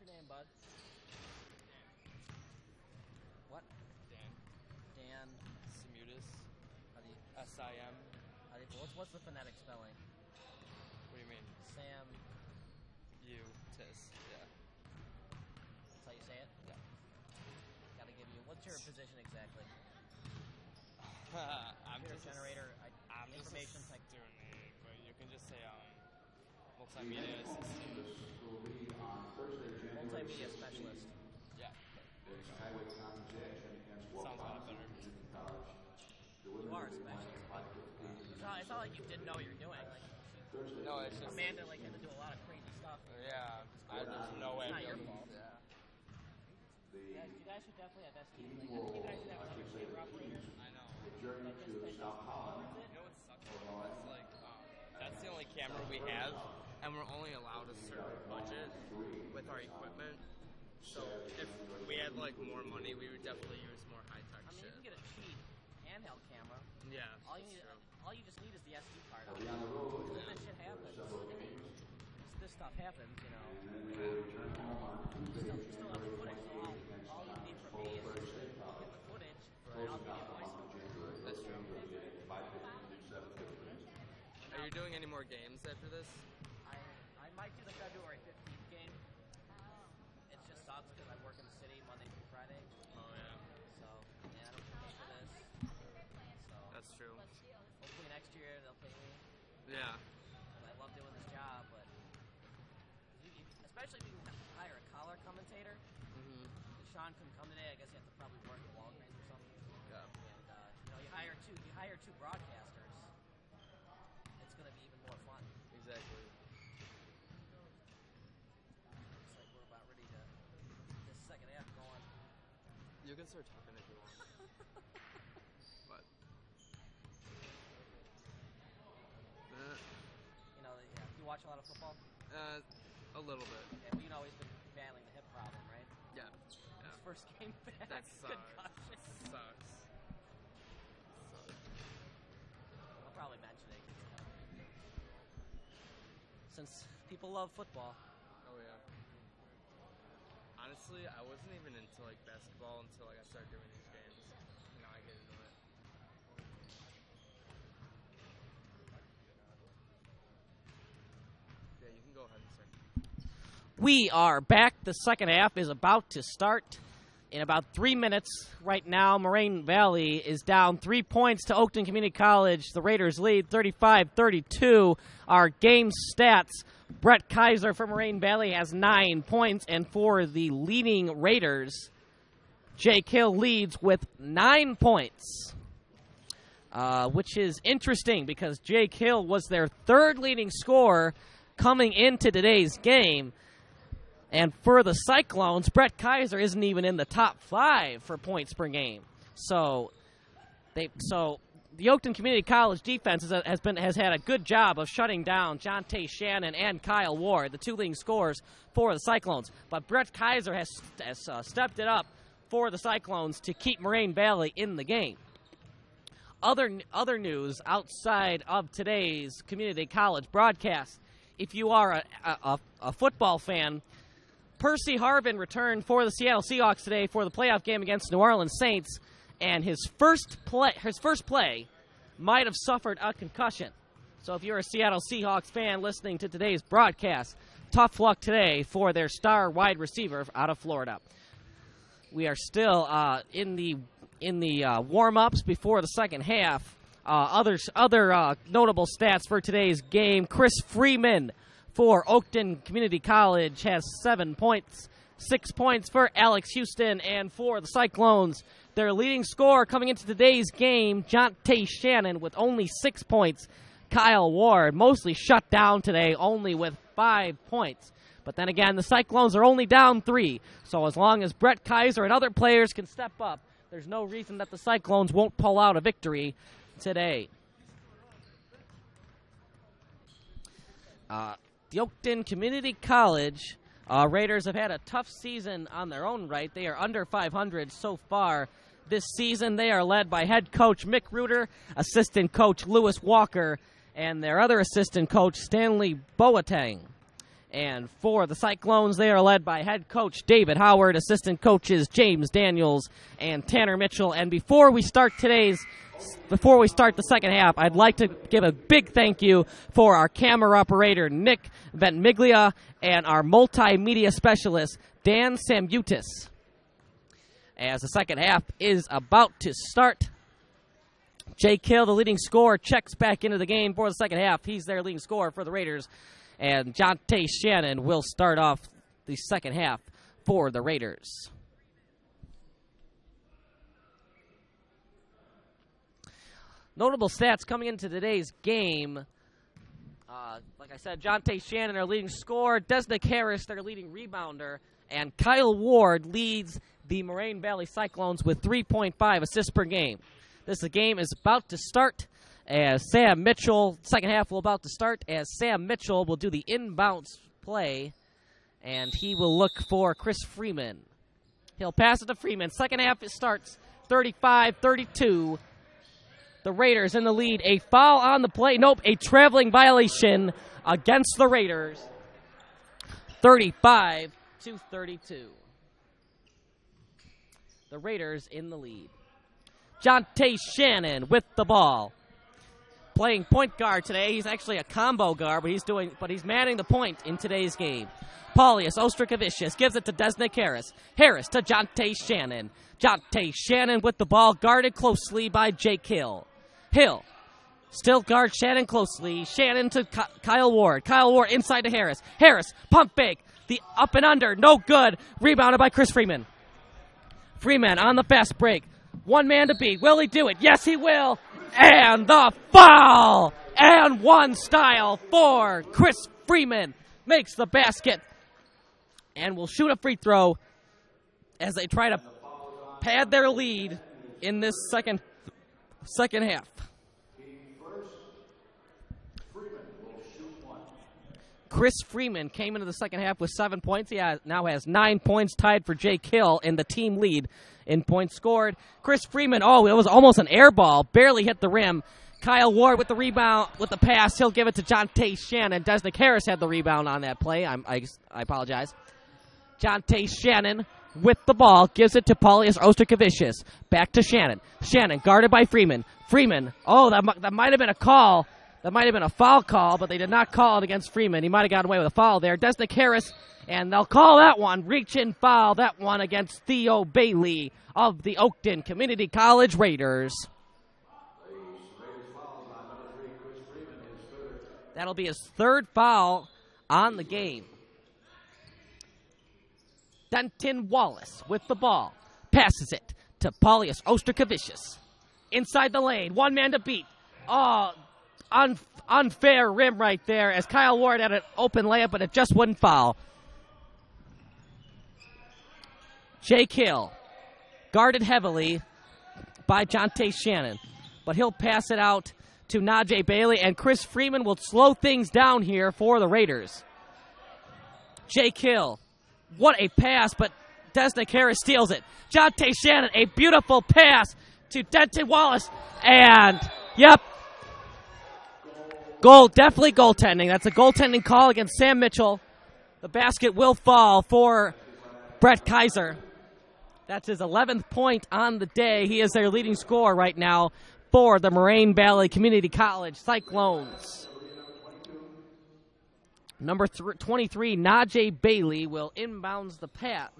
your name, bud? What? Dan. Dan. Simutis. How do you? S-I-M. How do you? What's the phonetic spelling? What do you mean? Sam. U-tis. Yeah. That's how you say it. Yeah. Gotta give you. What's your position exactly? I'm Computer just generator. I'm Information just a tech. student, but you can just say multimedia assistant. Multimedia specialist. Yeah. It's highway compensation against Sounds a lot better. You are a specialist. It's not like you didn't know what you're doing. Like, No, it's just Amanda had to do a lot of crazy stuff. yeah. There's no way. It's not I'd your be able fault. to- Yeah. You guys should definitely have ST. Like, I think you guys should have another camera operator. I know. Journey to South Holland. You know what sucks? It's like that's the only camera we have, and we're only allowed a certain budget with our equipment. So if we had like more money, we would definitely use more high tech I mean, shit. you can get a cheap handheld camera. Yeah. All you that's need, true. all you just need is the SD card. This shit happens. This stuff happens, you know. You still have the footage, so all you need from me is look at the footage, and I'll give you a voiceover. That's true. Are you doing any more games after this? I might do the February 15th game. It just sucks because I work in the city Monday through Friday. Oh yeah. So, yeah, I don't pay for this. So, That's true. hopefully next year they'll pay me. Yeah. 'Cause I love doing this job, but especially if you can hire a collar commentator. Mhm. Sean couldn't come today. I guess you have to probably work at Walgreens or something. Yeah. And you hire two broadcasters. It's gonna be even more fun. Exactly. Looks like we're about ready to get this second half going. You can start talking if you want. But. You know, you watch a lot of football. A little bit. Yeah, you know he's been battling the hip problem, right? Yeah. His first game back. That sucks. Concussion. Sucks. I'll probably mention it. 'Cause it's kind of, since people love football. Oh yeah. Honestly, I wasn't even into like basketball until like I started doing these games. Now I get into it. Yeah, you can go ahead and start. We are back. The second half is about to start in about 3 minutes. Right now, Moraine Valley is down 3 points to Oakton Community College. The Raiders lead 35-32. Our game stats, Brett Kaiser for Moraine Valley has 9 points, and for the leading Raiders, Jake Hill leads with 9 points, which is interesting because Jake Hill was their third leading scorer coming into today's game. And for the Cyclones, Brett Kaiser isn't even in the top 5 for points per game. So the Oakton Community College defense has had a good job of shutting down Jonte Shannon and Kyle Ward, the two leading scorers for the Cyclones. But Brett Kaiser has stepped it up for the Cyclones to keep Moraine Valley in the game. Other news outside of today's community college broadcast. If you are a football fan, Percy Harvin returned for the Seattle Seahawks today for the playoff game against New Orleans Saints, and his first play might have suffered a concussion. So if you're a Seattle Seahawks fan listening to today's broadcast, tough luck today for their star wide receiver out of Florida. We are still in the warm-ups before the second half. Other notable stats for today's game: Chris Freeman for Oakton Community College has 7 points, 6 points for Alex Houston, and for the Cyclones, their leading scorer coming into today's game, Jonte Shannon, with only 6 points. Kyle Ward mostly shut down today, only with 5 points. But then again, the Cyclones are only down 3, so as long as Brett Kaiser and other players can step up, there's no reason that the Cyclones won't pull out a victory today. The Oakton Community College Raiders have had a tough season on their own right. They are under 500 so far this season. They are led by head coach Mick Reuter, assistant coach Lewis Walker, and their other assistant coach Stanley Boateng. And for the Cyclones, they are led by head coach David Howard, assistant coaches James Daniels and Tanner Mitchell. And before we start the second half, I'd like to give a big thank you for our camera operator, Nick Ventimiglia, and our multimedia specialist, Dan Samutis. As the second half is about to start, Jake Hill, the leading scorer, checks back into the game for the second half. He's their leading scorer for the Raiders. And Jonte Shannon will start off the second half for the Raiders. Notable stats coming into today's game. Like I said, Jonte Shannon, our leading scorer. Desnick Harris, their leading rebounder. And Kyle Ward leads the Moraine Valley Cyclones with 3.5 assists per game. This game is about to start as Sam Mitchell, second half will about to start, as Sam Mitchell will do the inbounds play, and he will look for Chris Freeman. He'll pass it to Freeman. Second half it starts 35-32. The Raiders in the lead. A foul on the play. Nope, a traveling violation against the Raiders. 35-32. The Raiders in the lead. Jonte Shannon with the ball. Playing point guard today. He's actually a combo guard, but he's manning the point in today's game. Paulius Ostrikavicius gives it to Desnick Harris. Harris to Jonte Shannon. Jonte Shannon with the ball, guarded closely by Jake Hill. Hill still guards Shannon closely. Shannon to Kyle Ward. Kyle Ward inside to Harris. Harris, pump fake. The up and under, no good. Rebounded by Chris Freeman. Freeman on the fast break. One man to beat. Will he do it? Yes, he will. And the foul! And one style for Chris Freeman. Makes the basket. And will shoot a free throw as they try to pad their lead in this second half. Chris Freeman came into the second half with 7 points. He now has 9 points, tied for Jake Hill in the team lead in points scored. Chris Freeman, it was almost an air ball, barely hit the rim. Kyle Ward with the rebound, with the pass. He'll give it to Jonte Shannon. Desnick Harris had the rebound on that play. I apologize. Jonte Shannon with the ball, gives it to Paulius Ostrikavicius. Back to Shannon. Shannon guarded by Freeman. Freeman, that might have been a call. That might have been a foul call, but they did not call it against Freeman. He might have gotten away with a foul there. Desnick Harris, and they'll call that one. Reach-in foul, that one against Theo Bailey of the Oakton Community College Raiders. That'll be his third foul on the game. Denton Wallace with the ball. Passes it to Paulius Ostrikavicius. Inside the lane, one man to beat. Unfair rim right there as Kyle Ward had an open layup, but it just wouldn't foul. Jake Hill, guarded heavily by Jonte Shannon, but he'll pass it out to Najee Bailey, and Chris Freeman will slow things down here for the Raiders. Jake Hill, what a pass, but Desnick Harris steals it. Jonte Shannon, a beautiful pass to Denton Wallace, and, yep, definitely goaltending. That's a goaltending call against Sam Mitchell. The basket will fall for Brett Kaiser. That's his 11th point on the day. He is their leading scorer right now for the Moraine Valley Community College Cyclones. Number 23, Najee Bailey, will inbounds the pass.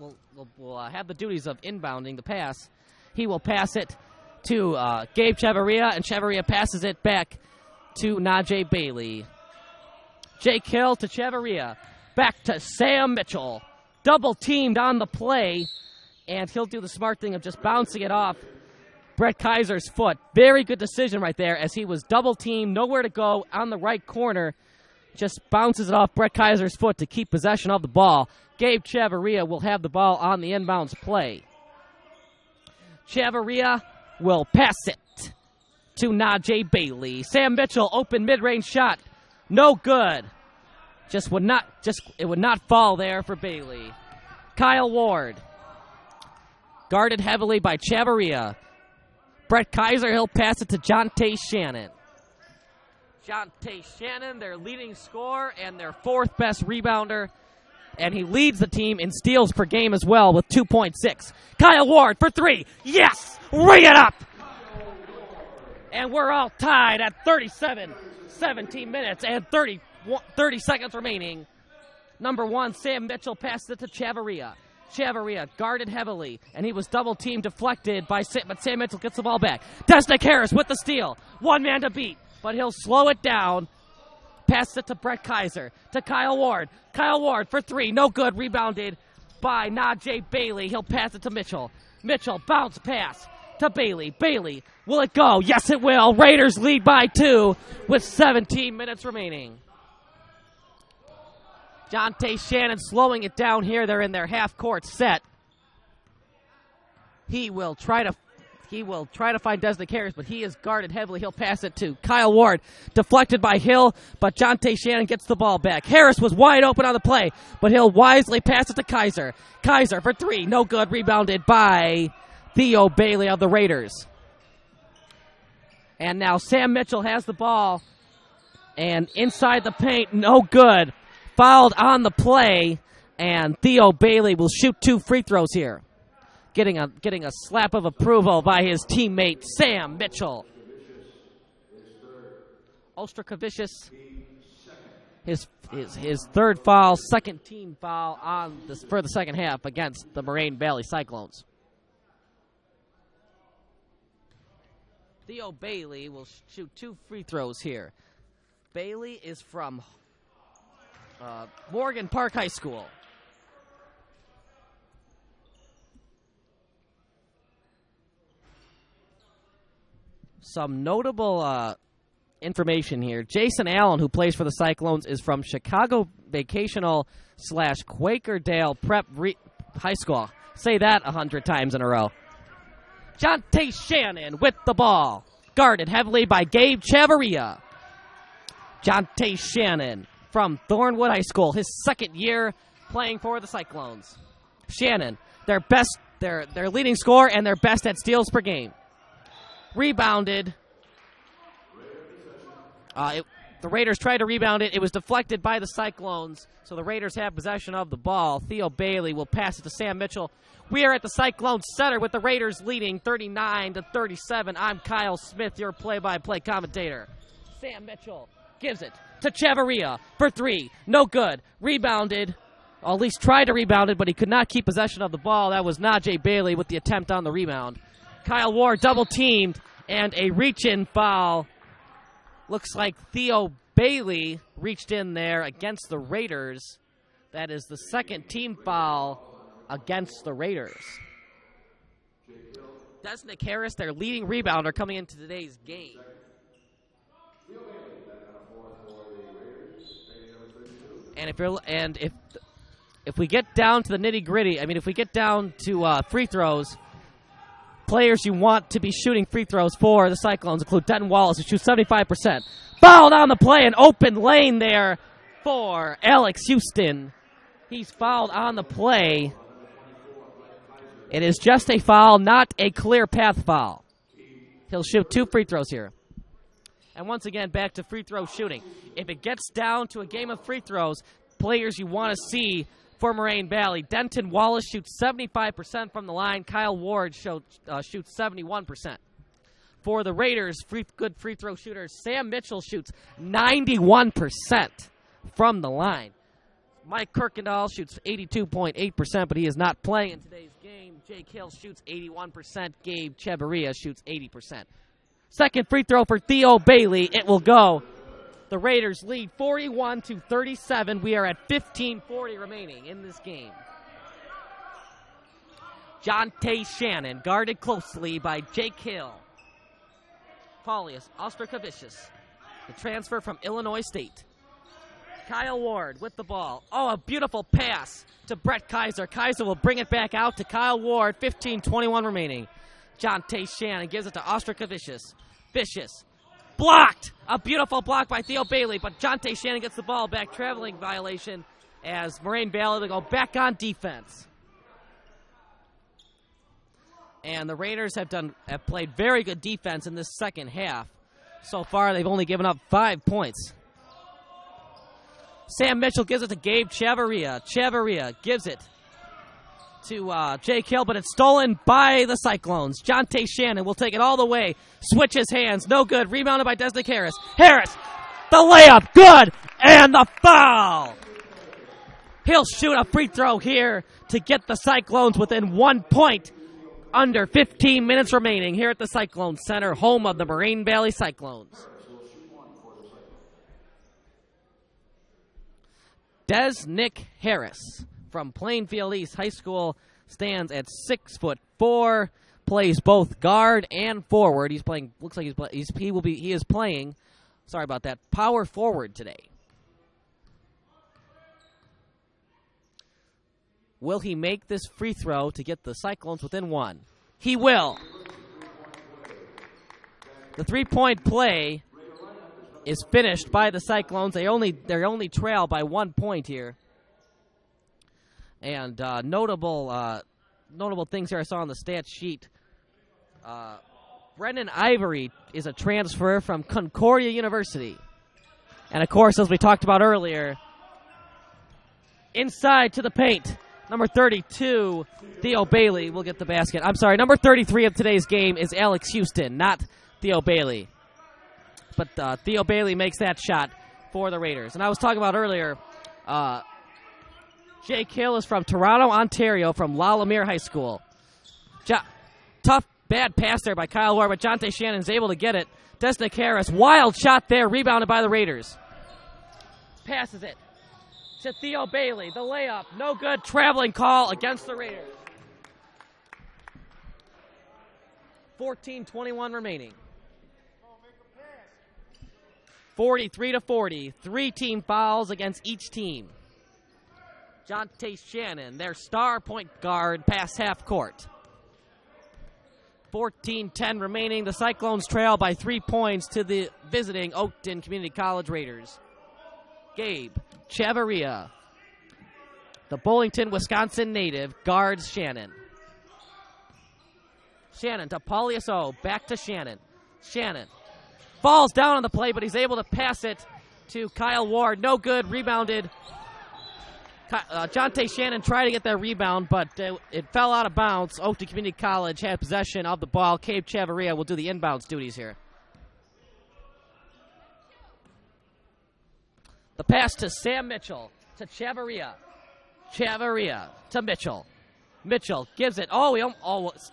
Will have the duties of inbounding the pass. He will pass it to Gabe Chavarria, and Chavarria passes it back to Najee Bailey. Jake Hill to Chavarria. Back to Sam Mitchell. Double teamed on the play, and he'll do the smart thing of just bouncing it off Brett Kaiser's foot. Very good decision right there as he was double teamed, nowhere to go on the right corner. Just bounces it off Brett Kaiser's foot to keep possession of the ball. Gabe Chavarria will have the ball on the inbounds play. Chavarria will pass it to Najee Bailey. Sam Mitchell, open mid-range shot. No good. It would not fall there for Bailey. Kyle Ward, guarded heavily by Chavarria. Brett Kaiser, he'll pass it to Jonte Shannon. Jonte Shannon, their leading scorer and their fourth best rebounder. And he leads the team in steals per game as well with 2.6. Kyle Ward for three. Yes! Ring it up! And we're all tied at 37, 17 minutes and 30 seconds remaining. Number one, Sam Mitchell passes it to Chavarria. Chavarria guarded heavily, and he was double-teamed, deflected by but Sam Mitchell gets the ball back. Desnick Harris with the steal. One man to beat, but he'll slow it down. Passes it to Brett Kaiser, to Kyle Ward. Kyle Ward for three, no good. Rebounded by Najee Bailey. He'll pass it to Mitchell. Mitchell, bounce pass to Bailey. Bailey, will it go? Yes, it will. Raiders lead by 2 with 17 minutes remaining. Jonte Shannon slowing it down here. They're in their half-court set. He will try to find Desnick Harris, but he is guarded heavily. He'll pass it to Kyle Ward. Deflected by Hill, but Jonte Shannon gets the ball back. Harris was wide open on the play, but he'll wisely pass it to Kaiser. Kaiser for three, no good. Rebounded by Theo Bailey of the Raiders. And now Sam Mitchell has the ball, and inside the paint, no good. Fouled on the play, and Theo Bailey will shoot 2 free throws here. Getting a slap of approval by his teammate, Sam Mitchell. Ostrakovicius, his third foul, second team foul for the second half against the Moraine Valley Cyclones. Theo Bailey will shoot 2 free throws here. Bailey is from Morgan Park High School. Some notable information here. Jason Allen, who plays for the Cyclones, is from Chicago Vocational / Quakerdale Prep High School. Say that 100 times in a row. Jonte Shannon with the ball. Guarded heavily by Gabe Chavarria. Jonte Shannon from Thornwood High School, his second year playing for the Cyclones. Shannon, their leading scorer and their best at steals per game. Rebounded. The Raiders tried to rebound it. It was deflected by the Cyclones, so the Raiders have possession of the ball. Theo Bailey will pass it to Sam Mitchell. We are at the Cyclone Center with the Raiders leading 39-37. I'm Kyle Smith, your play-by-play commentator. Sam Mitchell gives it to Chavarria for three. No good. Rebounded. Or at least tried to rebound it, but he could not keep possession of the ball. That was Najee Bailey with the attempt on the rebound. Kyle Ward double-teamed, and a reach-in foul. Looks like Theo Bailey reached in there against the Raiders. That is the second team foul against the Raiders. Desnick Harris, their leading rebounder, coming into today's game. And if we get down to the nitty-gritty, if we get down to free throws, players you want to be shooting free throws for the Cyclones include Denton Wallace, who shoots 75%. Fouled on the play, an open lane there for Alex Houston. He's fouled on the play. It is just a foul, not a clear path foul. He'll shoot 2 free throws here. And once again, back to free throw shooting. If it gets down to a game of free throws, players you want to see for Moraine Valley. Denton Wallace shoots 75% from the line. Kyle Ward shoots 71%. For the Raiders, good free throw shooters, Sam Mitchell shoots 91% from the line. Mike Kirkendall shoots 82.8%, but he is not playing in today's game. Jake Hill shoots 81%. Gabe Chavarria shoots 80%. Second free throw for Theo Bailey. It will go. The Raiders lead 41-37. We are at 15:40 remaining in this game. Jonte Shannon guarded closely by Jake Hill. Paulius Ostrakovicius, the transfer from Illinois State. Kyle Ward with the ball. Oh, a beautiful pass to Brett Kaiser. Kaiser will bring it back out to Kyle Ward. 15:21 remaining. Jonte Shannon gives it to Ostrakovicius. Vicious. Blocked! A beautiful block by Theo Bailey, but Jonte Shannon gets the ball back. Traveling violation as Moraine Valley to go back on defense. And the Raiders have played very good defense in this second half. So far, they've only given up 5 points. Sam Mitchell gives it to Gabe Chavarria. Chavarria gives it to Jake Hill, but it's stolen by the Cyclones. Jonte Shannon will take it all the way. Switches hands. No good. Rebounded by Desnick Harris. Harris, the layup. Good. And the foul. He'll shoot a free throw here to get the Cyclones within 1 point. Under 15 minutes remaining here at the Cyclone Center, home of the Moraine Valley Cyclones. Desnick Harris from Plainfield East High School stands at 6'4", plays both guard and forward. He's playing. Looks like he is playing. Sorry about that. Power forward today. Will he make this free throw to get the Cyclones within 1? He will. The three-point play is finished by the Cyclones. They only trail by 1 point here. And notable things here I saw on the stat sheet. Brendan Ivory is a transfer from Concordia University. And, of course, as we talked about earlier, inside to the paint. Number 32, Theo Bailey, will get the basket. I'm sorry, number 33 of today's game is Alex Houston, not Theo Bailey. But Theo Bailey makes that shot for the Raiders. And I was talking about earlier, Jake Hill is from Toronto, Ontario, from La Lemire High School. Tough, bad pass there by Kyle Ward, but Jonte Shannon is able to get it. Desnick Harris, wild shot there, rebounded by the Raiders. Passes it to Theo Bailey, the layup, no good, traveling call against the Raiders. 14:21 remaining. 43-40, 3 team fouls against each team. Jonte Shannon, their star point guard, past half court. 14:10 remaining, the Cyclones trail by 3 points to the visiting Oakton Community College Raiders. Gabe Chavarria, the Bullington, Wisconsin native, guards Shannon. Shannon to Paulius, back to Shannon. Shannon falls down on the play, but he's able to pass it to Kyle Ward. No good, rebounded. Jonte Shannon tried to get that rebound, but it fell out of bounds. Oakton Community College had possession of the ball. Gabe Chavarria will do the inbounds duties here. The pass to Sam Mitchell, to Chavarria. Chavarria to Mitchell. Mitchell gives it.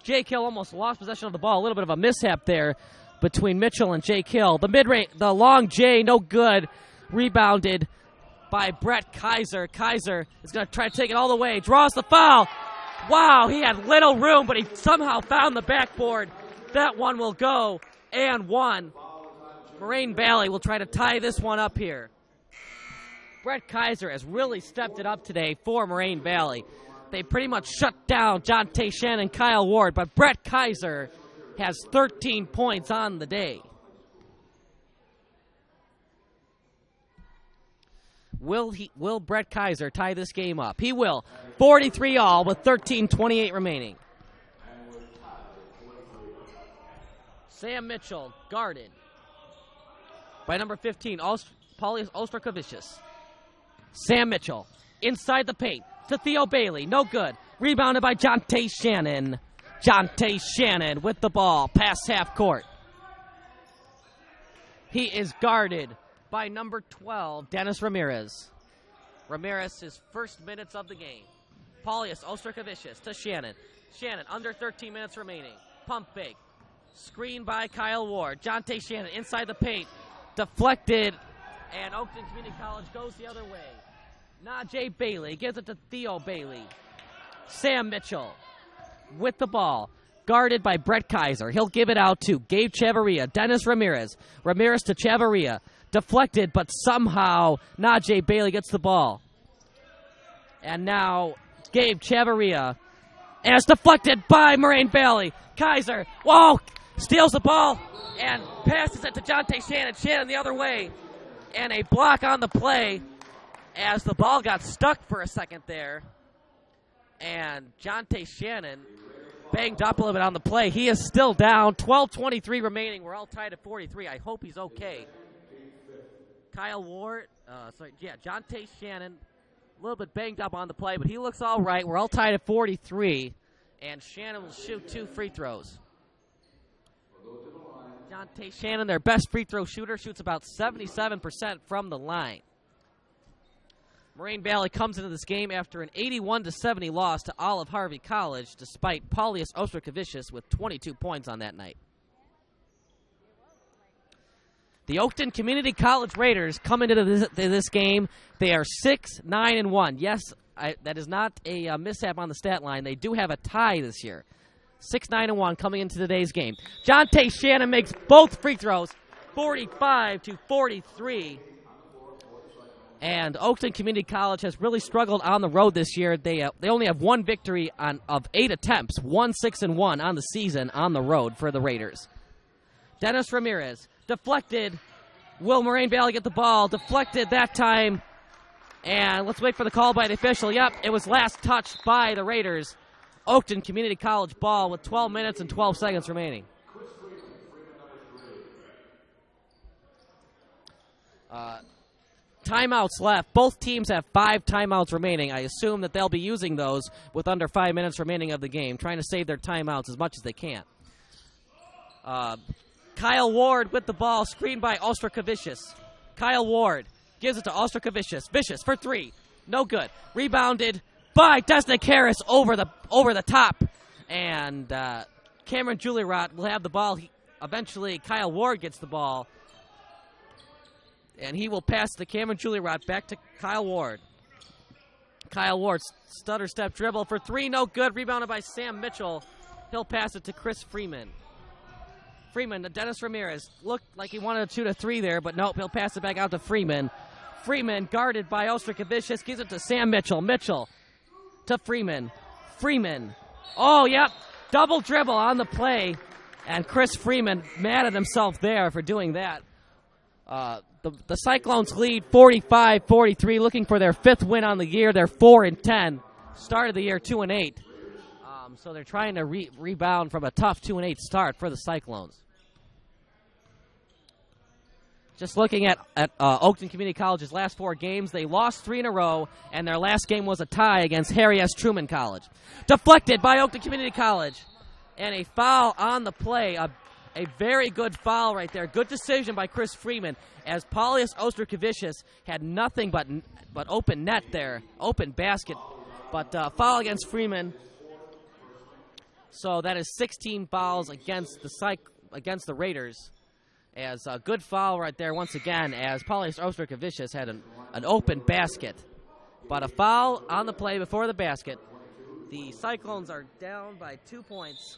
Jake Hill almost lost possession of the ball. A little bit of a mishap there between Mitchell and Jake Hill. The mid-range, the long J, no good. Rebounded by Brett Kaiser. Kaiser is going to try to take it all the way. Draws the foul. Wow, he had little room, but he somehow found the backboard. That one will go and one. Moraine Valley will try to tie this one up here. Brett Kaiser has really stepped it up today for Moraine Valley. They pretty much shut down Jonte Shannon and Kyle Ward, but Brett Kaiser has 13 points on the day. Will Brett Kaiser tie this game up? He will. 43-all with 13:28 remaining. Sam Mitchell guarded by number 15, Paulius Ostrakovicius. Sam Mitchell inside the paint to Theo Bailey. No good. Rebounded by Jonte Shannon. Jonte Shannon with the ball past half court. He is guarded by number 12, Dennis Ramirez. Ramirez, his first minutes of the game. Paulius Ostrakovicius to Shannon. Shannon, under 13 minutes remaining. Pump fake. Screen by Kyle Ward. Jonte Shannon inside the paint. Deflected. And Oakton Community College goes the other way. Najee Bailey gives it to Theo Bailey. Sam Mitchell with the ball. Guarded by Brett Kaiser. He'll give it out to Gabe Chavarria. Dennis Ramirez. Ramirez to Chavarria. Deflected, but somehow Najee Bailey gets the ball. And now Gabe Chavarria. And it's deflected by Moraine Valley. Kaiser, whoa, steals the ball and passes it to Jonte Shannon. Shannon the other way. And a block on the play as the ball got stuck for a second there. And Jonte Shannon banged up a little bit on the play. He is still down. 12:23 remaining. We're all tied at 43. I hope he's okay. Kyle Ward, Jonte Shannon, a little bit banged up on the play, but he looks all right. We're all tied at 43, and Shannon will shoot 2 free throws. Jonte Shannon, their best free throw shooter, shoots about 77% from the line. Moraine Valley comes into this game after an 81-70 loss to Olive Harvey College, despite Paulius Ostrikavicius with 22 points on that night. The Oakton Community College Raiders come into this game. They are 6-9-1. Yes, that is not a mishap on the stat line. They do have a tie this year. 6-9-1 coming into today's game. Jonte Shannon makes both free throws, 45-43. And Oakton Community College has really struggled on the road this year. They only have 1 victory of 8 attempts, 1-6-1 on the season on the road for the Raiders. Dennis Ramirez, deflected. Will Moraine Valley get the ball? Deflected that time. And let's wait for the call by the official. Yep, it was last touched by the Raiders. Oakton Community College ball with 12 minutes and 12 seconds remaining. Timeouts left. Both teams have 5 timeouts remaining. I assume that they'll be using those with under 5 minutes remaining of the game, trying to save their timeouts as much as they can. Kyle Ward with the ball, screened by Ostrikavicius. Kyle Ward gives it to Ostrikavicius. Vicious for 3. No good. Rebounded by Desnick Harris over the top. And Cameron Julierot will have the ball. Eventually, Kyle Ward gets the ball. And he will pass to Cameron Julierot, back to Kyle Ward. Kyle Ward, stutter step dribble for 3, no good. Rebounded by Sam Mitchell. He'll pass it to Chris Freeman. Freeman to Dennis Ramirez. Looked like he wanted to shoot a 3 there, but nope, he'll pass it back out to Freeman. Freeman, guarded by Ostrikavicius, gives it to Sam Mitchell. Mitchell to Freeman. Freeman. Oh, yep, double dribble on the play. And Chris Freeman mad at himself there for doing that. The Cyclones lead 45-43, looking for their 5th win on the year. They're 4-10. Started the year 2-8. So they're trying to rebound from a tough 2-8 start for the Cyclones. Just looking at Oakton Community College's last 4 games, they lost 3 in a row, and their last game was a tie against Harry S. Truman College. Deflected by Oakton Community College. And a foul on the play, a very good foul right there. Good decision by Chris Freeman, as Paulius Ostrikavicius had nothing but open net there, open basket. But foul against Freeman. So that is 16 fouls against the Raiders. As a good foul right there once again, as Paulius Ostrikavicius had an open basket. But a foul on the play before the basket. The Cyclones are down by 2 points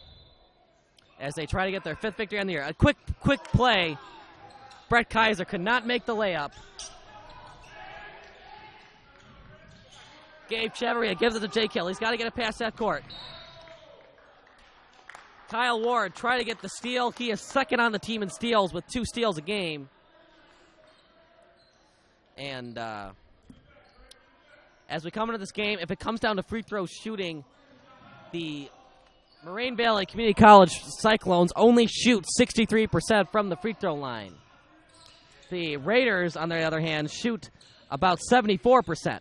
as they try to get their 5th victory on the year. A quick play. Brett Kaiser could not make the layup. Gabe Cheveria gives it to Jake Hill. He's got to get it past that court. Kyle Ward trying to get the steal. He is 2nd on the team in steals with 2 steals a game. And as we come into this game, if it comes down to free throw shooting, the Moraine Valley Community College Cyclones only shoot 63% from the free throw line. The Raiders, on the other hand, shoot about 74%.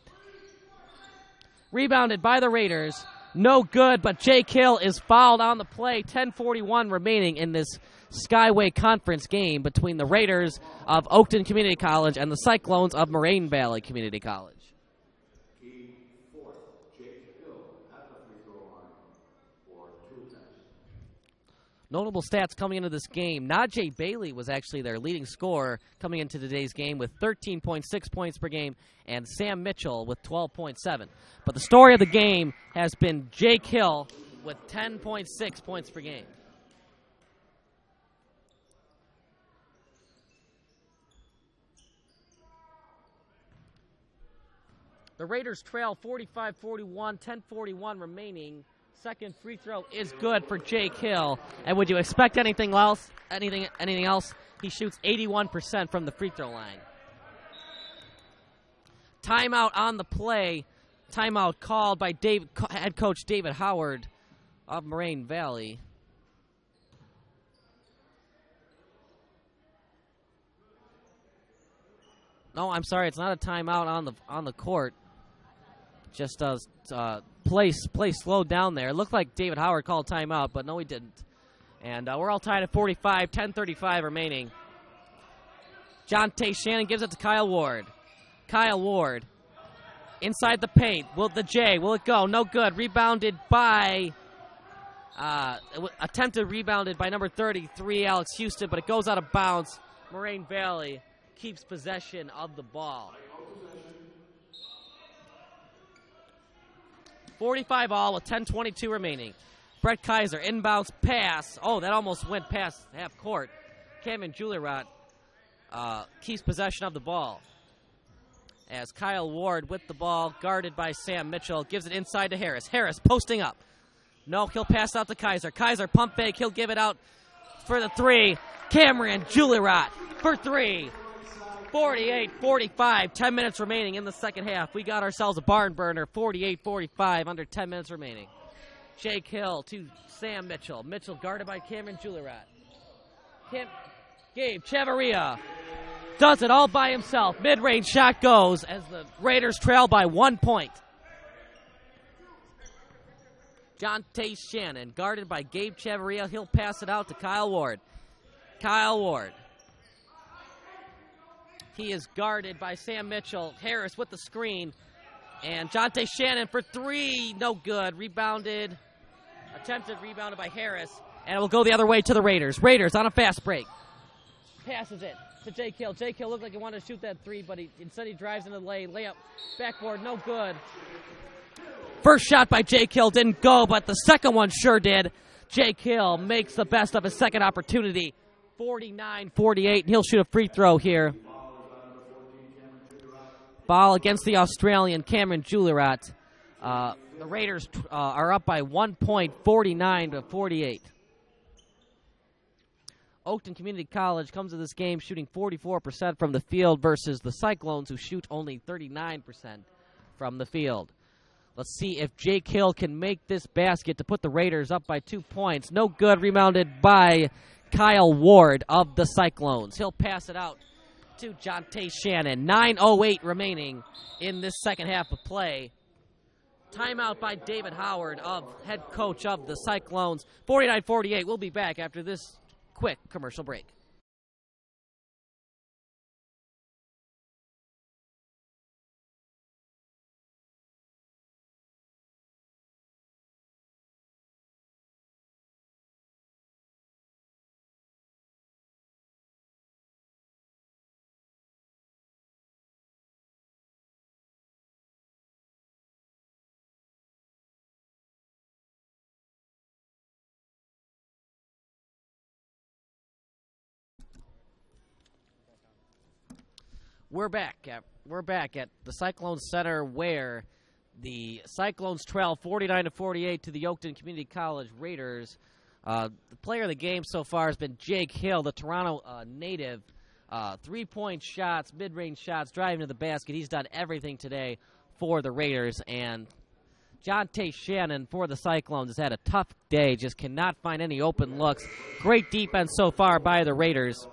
Rebounded by the Raiders. No good, but Jake Hill is fouled on the play. 10:41 remaining in this Skyway Conference game between the Raiders of Oakton Community College and the Cyclones of Moraine Valley Community College. Key 4th, Jake Hill at the free throw line for 2 attempts. Notable stats coming into this game. Najee Bailey was actually their leading scorer coming into today's game with 13.6 points per game, and Sam Mitchell with 12.7. But the story of the game has been Jake Hill with 10.6 points per game. The Raiders trail 45-41, 10:41 remaining. Second free throw is good for Jake Hill. And would you expect anything else? Anything else? He shoots 81% from the free throw line. Timeout on the play. Timeout called by head coach David Howard. of Moraine Valley. No, I'm sorry, it's not a timeout on the court. Just play slowed down there. It looked like David Howard called timeout, but no, he didn't. And we're all tied at 45, 10:35 remaining. Jonte Shannon gives it to Kyle Ward. Kyle Ward inside the paint. Will it go? No good. Rebounded by attempted rebounded by number 33, Alex Houston, but it goes out of bounds. Moraine Valley keeps possession of the ball. 45 all with 10:22 remaining. Brett Kaiser, inbounds pass. Oh, that almost went past half court. Cameron Juilierot keeps possession of the ball. As Kyle Ward with the ball, guarded by Sam Mitchell, gives it inside to Harris. Harris posting up. No, he'll pass out to Kaiser. Kaiser pump fake. He'll give it out for the three. Cameron Juilierot for three. 48-45, 10 minutes remaining in the second half. We got ourselves a barn burner, 48-45, under 10 minutes remaining. Jake Hill to Sam Mitchell. Mitchell guarded by Cameron Juilierot. Gabe Chavarria does it all by himself. Mid-range shot goes as the Raiders trail by 1 point. Jonte Shannon guarded by Gabe Chavarria. He'll pass it out to Kyle Ward. Kyle Ward. He is guarded by Sam Mitchell. Harris with the screen. And Jonte Shannon for three. No good. Rebounded. Attempted rebounded by Harris. And it will go the other way to the Raiders. Raiders on a fast break. Passes it to Jake Hill. Jake Hill looked like he wanted to shoot that three, but instead he drives into the lane. Layup. Backboard. No good. First shot by Jake Hill didn't go, but the second one sure did. Jake Hill makes the best of his second opportunity. 49-48, and he'll shoot a free throw here. Ball against the Australian, Cameron Juilierot. The Raiders are up by 1 point, 49-48. Oakton Community College comes to this game shooting 44% from the field versus the Cyclones, who shoot only 39% from the field. Let's see if Jake Hill can make this basket to put the Raiders up by 2 points. No good. Rebounded by Kyle Ward of the Cyclones. He'll pass it out to Jonte Shannon. 9:08 remaining in this second half of play. Timeout by David Howard, head coach of the Cyclones. 49-48. We'll be back after this quick commercial break. We're back at the Cyclones Center, where the Cyclones trail 49-48 to the Oakton Community College Raiders. The player of the game so far has been Jake Hill, the Toronto native. 3-point shots, mid-range shots, driving to the basket. He's done everything today for the Raiders. And Jonte Shannon for the Cyclones has had a tough day, just cannot find any open looks. Great defense so far by the Raiders.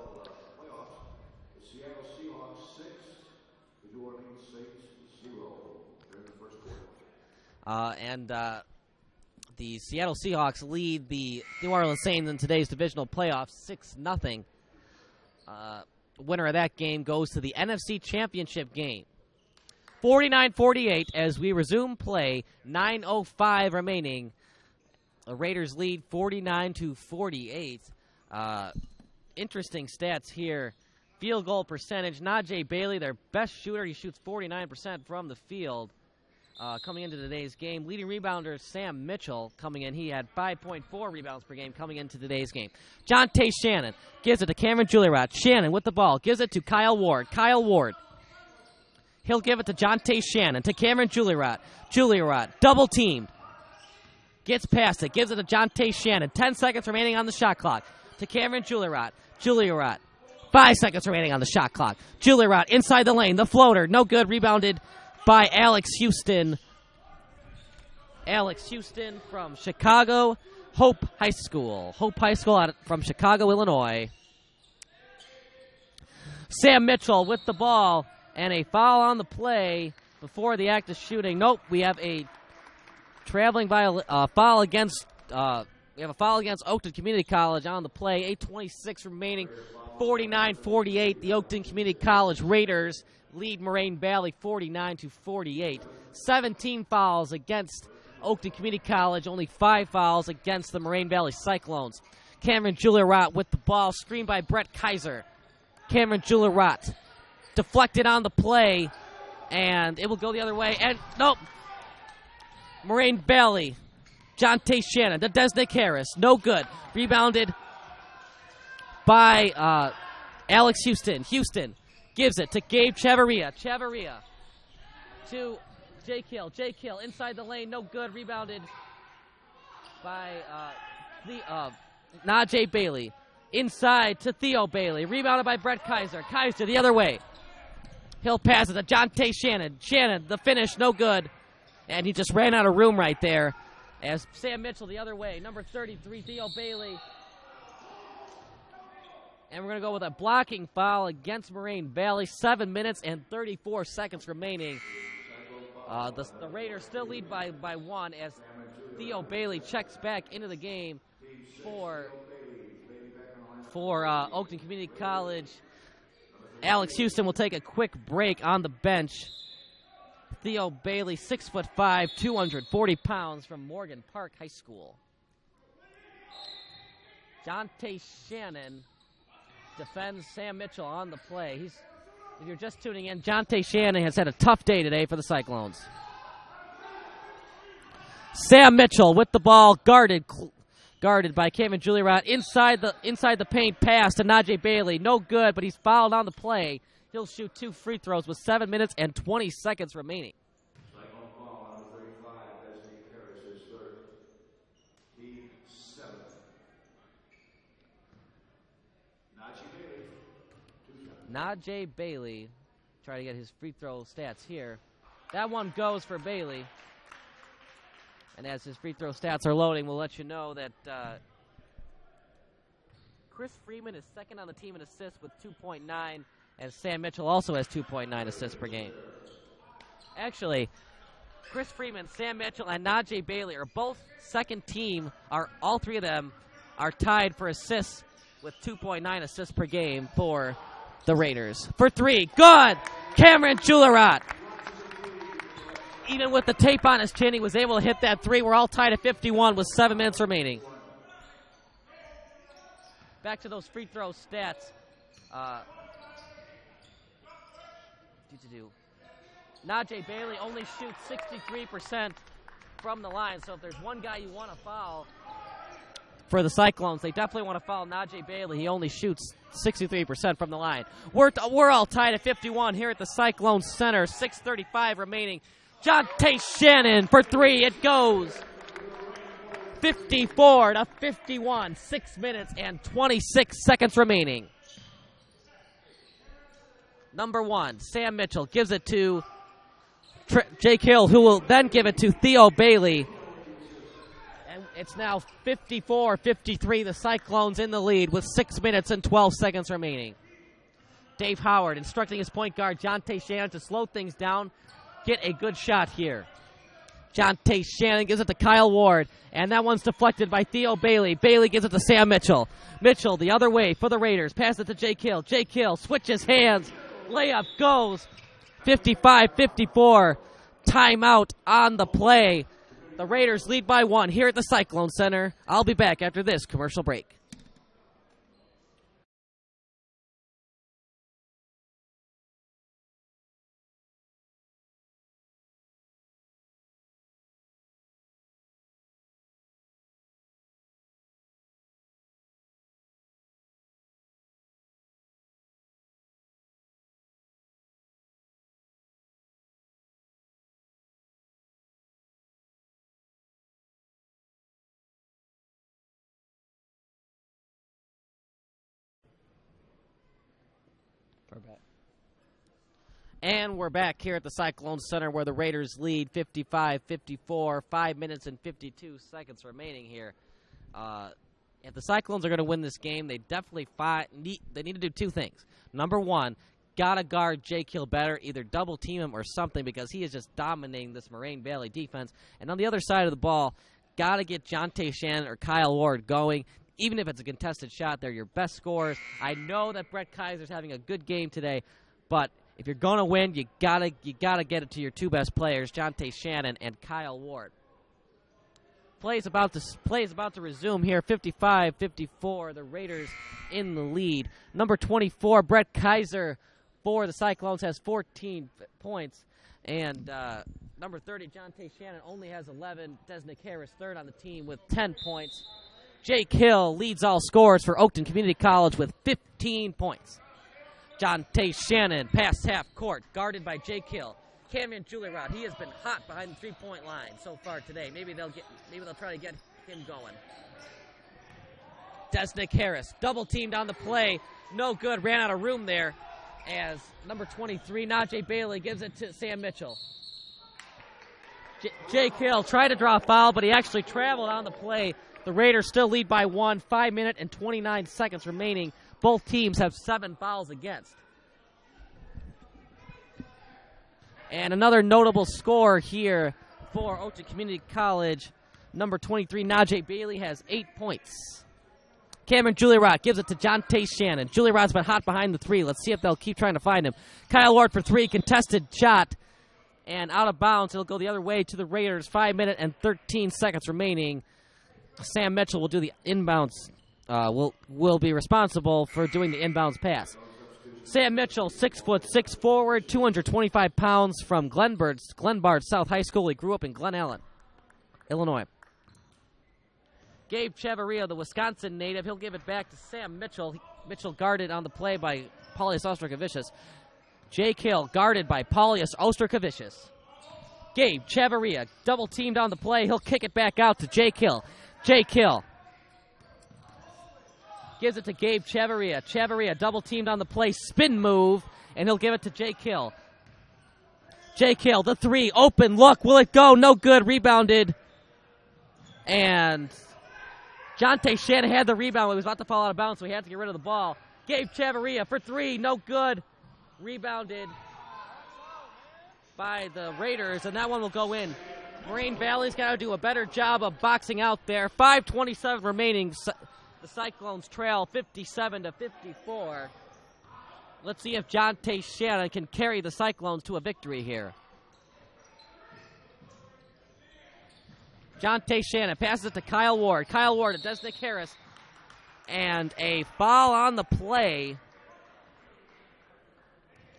The Seattle Seahawks lead the New Orleans Saints in today's divisional playoffs 6-0. Winner of that game goes to the NFC Championship game. 49-48 as we resume play. 9:05 remaining. The Raiders lead 49-48. Interesting stats here. Field goal percentage. Najee Bailey, their best shooter. He shoots 49% from the field. Coming into today's game. Leading rebounder Sam Mitchell coming in. He had 5.4 rebounds per game coming into today's game. Jonte Shannon gives it to Cameron Juilierot. Shannon with the ball. Gives it to Kyle Ward. Kyle Ward. He'll give it to Jonte Shannon. To Cameron Juilierot. Juilierot double teamed. Gets past it. Gives it to Jonte Shannon. 10 seconds remaining on the shot clock. To Cameron Juilierot. Juilierot. 5 seconds remaining on the shot clock. Juilierot inside the lane. The floater. No good. Rebounded by Alex Houston. Alex Houston from Chicago Hope High School. Hope High School from Chicago, Illinois. Sam Mitchell with the ball, and a foul on the play before the act of shooting. Nope, we have a traveling foul against Oakton Community College on the play. 8:26 remaining, 49-48. The Oakton Community College Raiders lead Moraine Valley 49-48. 17 fouls against Oakton Community College, only 5 fouls against the Moraine Valley Cyclones. Cameron Julia-Rott with the ball, screened by Brett Kaiser. Cameron Julia-Rott deflected on the play, and it will go the other way. And nope, Moraine Valley, Jonte Shannon, the Desnick Harris, no good. Rebounded by Alex Houston. Houston gives it to Gabe Chavarria. Chavarria to Jake Hill. Jake Hill inside the lane, no good. Rebounded by Najee Bailey. Inside to Theo Bailey. Rebounded by Brett Kaiser. Kaiser the other way. Hill passes to Jonte Shannon. Shannon, the finish, no good. And he just ran out of room right there. As Sam Mitchell the other way. Number 33, Theo Bailey. And we're going to go with a blocking foul against Moraine Valley. 7 minutes and 34 seconds remaining. The Raiders still lead by 1 as Theo Bailey checks back into the game for Oakton Community College. Alex Houston will take a quick break on the bench. Theo Bailey, 6'5", 240 pounds from Morgan Park High School. Jonte Shannon defends Sam Mitchell on the play. If you're just tuning in, Jonte Shannon has had a tough day today for the Cyclones. Sam Mitchell with the ball, guarded by Cameron Julia-Rott. Inside the paint pass to Najee Bailey. No good, but he's fouled on the play. He'll shoot 2 free throws with 7 minutes and 20 seconds remaining. Cyclone foul on number 35, Desnick Harris, his third. Team 7. Najee Bailey, try to get his free throw stats here. That one goes for Bailey. And as his free throw stats are loading, we'll let you know that Chris Freeman is second on the team in assists with 2.9, as Sam Mitchell also has 2.9 assists per game. Actually, Chris Freeman, Sam Mitchell, and Najee Bailey are both second team. All three of them are tied for assists with 2.9 assists per game for the Raiders. For 3, good! Cameron Julia-Rott. Even with the tape on his chin, he was able to hit that 3. We're all tied at 51 with 7 minutes remaining. Back to those free throw stats. Najee Bailey only shoots 63% from the line, so if there's one guy you want to foul for the Cyclones, they definitely want to foul Najee Bailey. He only shoots 63% from the line. We're all tied at 51 here at the Cyclones Center. 6:35 remaining. Jonte Shannon for 3. It goes. 54-51. 6 minutes and 26 seconds remaining. Number 1, Sam Mitchell gives it to Jake Hill, who will then give it to Theo Bailey. And it's now 54-53. The Cyclones in the lead with 6 minutes and 12 seconds remaining. Dave Howard instructing his point guard, Jonte Shannon, to slow things down. Get a good shot here. Jonte Shannon gives it to Kyle Ward, and that one's deflected by Theo Bailey. Bailey gives it to Sam Mitchell. Mitchell the other way for the Raiders. Pass it to Jake Hill. Jake Hill switches hands. Layup goes. 55-54. Timeout on the play. The Raiders lead by 1 here at the Cyclone Center. I'll be back after this commercial break. And we're back here at the Cyclone Center where the Raiders lead 55-54, 5 minutes and 52 seconds remaining here. If the Cyclones are going to win this game, they definitely need to do two things. Number one, got to guard Jake Hill better, either double team him or something, because he is just dominating this Moraine Valley defense. And on the other side of the ball, got to get Jonte Shannon or Kyle Ward going. Even if it's a contested shot, they're your best scorers. I know that Brett Kaiser's having a good game today, but if you're going to win, you gotta get it to your two best players, Jonte Shannon and Kyle Ward. Play is about to resume here, 55-54. The Raiders in the lead. Number 24, Brett Kaiser for the Cyclones, has 14 points. And number 30, Jonte Shannon, only has 11. Desnick Harris, third on the team with 10 points. Jake Hill leads all scorers for Oakton Community College with 15 points. Jonte Shannon, past half court, guarded by Jake Hill. Cameron Julierod, he has been hot behind the three-point line so far today. Maybe they'll try to get him going. Desnick Harris, double teamed on the play, no good, ran out of room there. As number 23, Najee Bailey, gives it to Sam Mitchell. Jake Hill tried to draw a foul, but he actually traveled on the play. The Raiders still lead by 1, 5 minutes and 29 seconds remaining. Both teams have 7 fouls against. And another notable score here for Oakton Community College. Number 23, Najee Bailey, has 8 points. Cameron Julierod gives it to Jonte Shannon. Julierod's been hot behind the three. Let's see if they'll keep trying to find him. Kyle Ward for 3, contested shot. And out of bounds, it'll go the other way to the Raiders. 5 minutes and 13 seconds remaining. Sam Mitchell will do the inbounds. Will be responsible for doing the inbounds pass. Sam Mitchell, 6'6" forward, 225 pounds, from Glenbard South High School. He grew up in Glen Ellen, Illinois. Gabe Chavarria, the Wisconsin native, he'll give it back to Sam Mitchell. Mitchell guarded on the play by Paulius Osterkovicius. Jake Hill guarded by Paulius Osterkovicius. Gabe Chavarria double teamed on the play. He'll kick it back out to Jake Hill. Jake Hill gives it to Gabe Chavarria. Chavarria double teamed on the play, spin move, and he'll give it to Jake Hill. Jake Hill, the 3, open look, will it go? No good, rebounded. And Jonte Shannon had the rebound. He was about to fall out of bounds, so he had to get rid of the ball. Gabe Chavarria for 3, no good. Rebounded by the Raiders, and that one will go in. Moraine Valley's got to do a better job of boxing out there. 5:27 remaining. The Cyclones trail 57-54. Let's see if Jonte Shannon can carry the Cyclones to a victory here. Jonte Shannon passes it to Kyle Ward. Kyle Ward to Desnick Harris. And a foul on the play.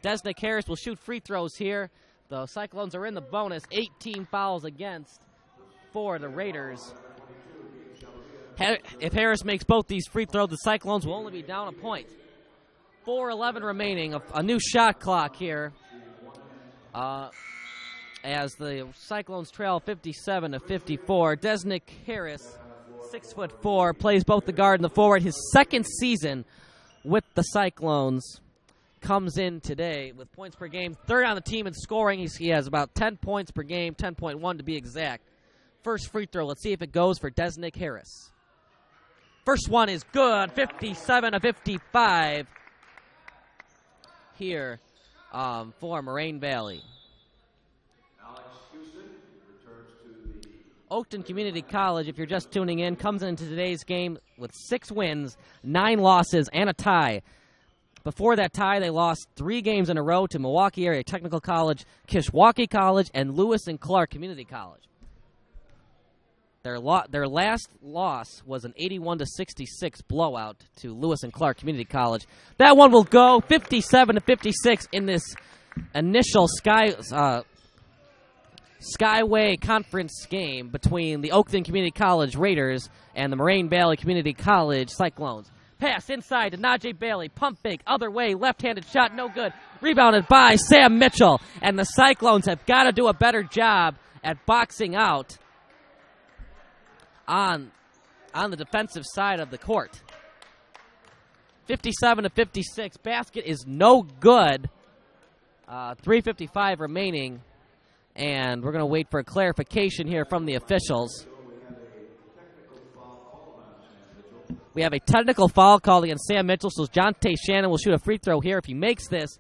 Desnick Harris will shoot free throws here. The Cyclones are in the bonus. 18 fouls against for the Raiders. If Harris makes both these free throws, the Cyclones will only be down a point. 4:11 remaining. A new shot clock here. As the Cyclones trail 57-54. Desnick Harris, 6'4", plays both the guard and the forward. His second season with the Cyclones. Comes in today with points per game. Third on the team in scoring. He has about 10 points per game, 10.1 to be exact. First free throw. Let's see if it goes for Desnick Harris. First one is good. 57-55 here for Moraine Valley. Oakton Community College, if you're just tuning in, comes into today's game with 6 wins, 9 losses, and a tie. Before that tie, they lost 3 games in a row to Milwaukee Area Technical College, Kishwaukee College, and Lewis and Clark Community College. Their last loss was an 81-66 blowout to Lewis and Clark Community College. That one will go 57-56 in this initial Skyway Conference game between the Oakton Community College Raiders and the Moraine Valley Community College Cyclones. Pass inside to Najee Bailey. Pump fake, other way, left-handed shot, no good. Rebounded by Sam Mitchell. And the Cyclones have got to do a better job at boxing out on the defensive side of the court. 57-56. Basket is no good. 3:55 remaining, and we're going to wait for a clarification here from the officials. We have a technical foul called against Sam Mitchell, so Jonte Shannon will shoot a free throw here. If he makes this,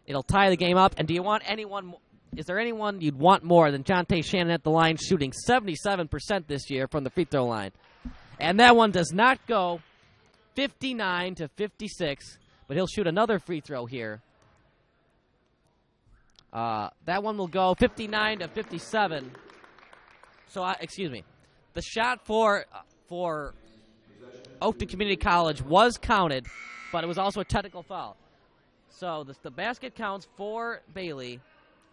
it'll tie the game up. And do you want anyone? Is there anyone you'd want more than Jonte Shannon at the line, shooting 77% this year from the free throw line? And that one does not go. 59-56, but he'll shoot another free throw here. That one will go 59-57. So, excuse me. The shot for Oakton Community College was counted, but it was also a technical foul. So the basket counts for Bailey.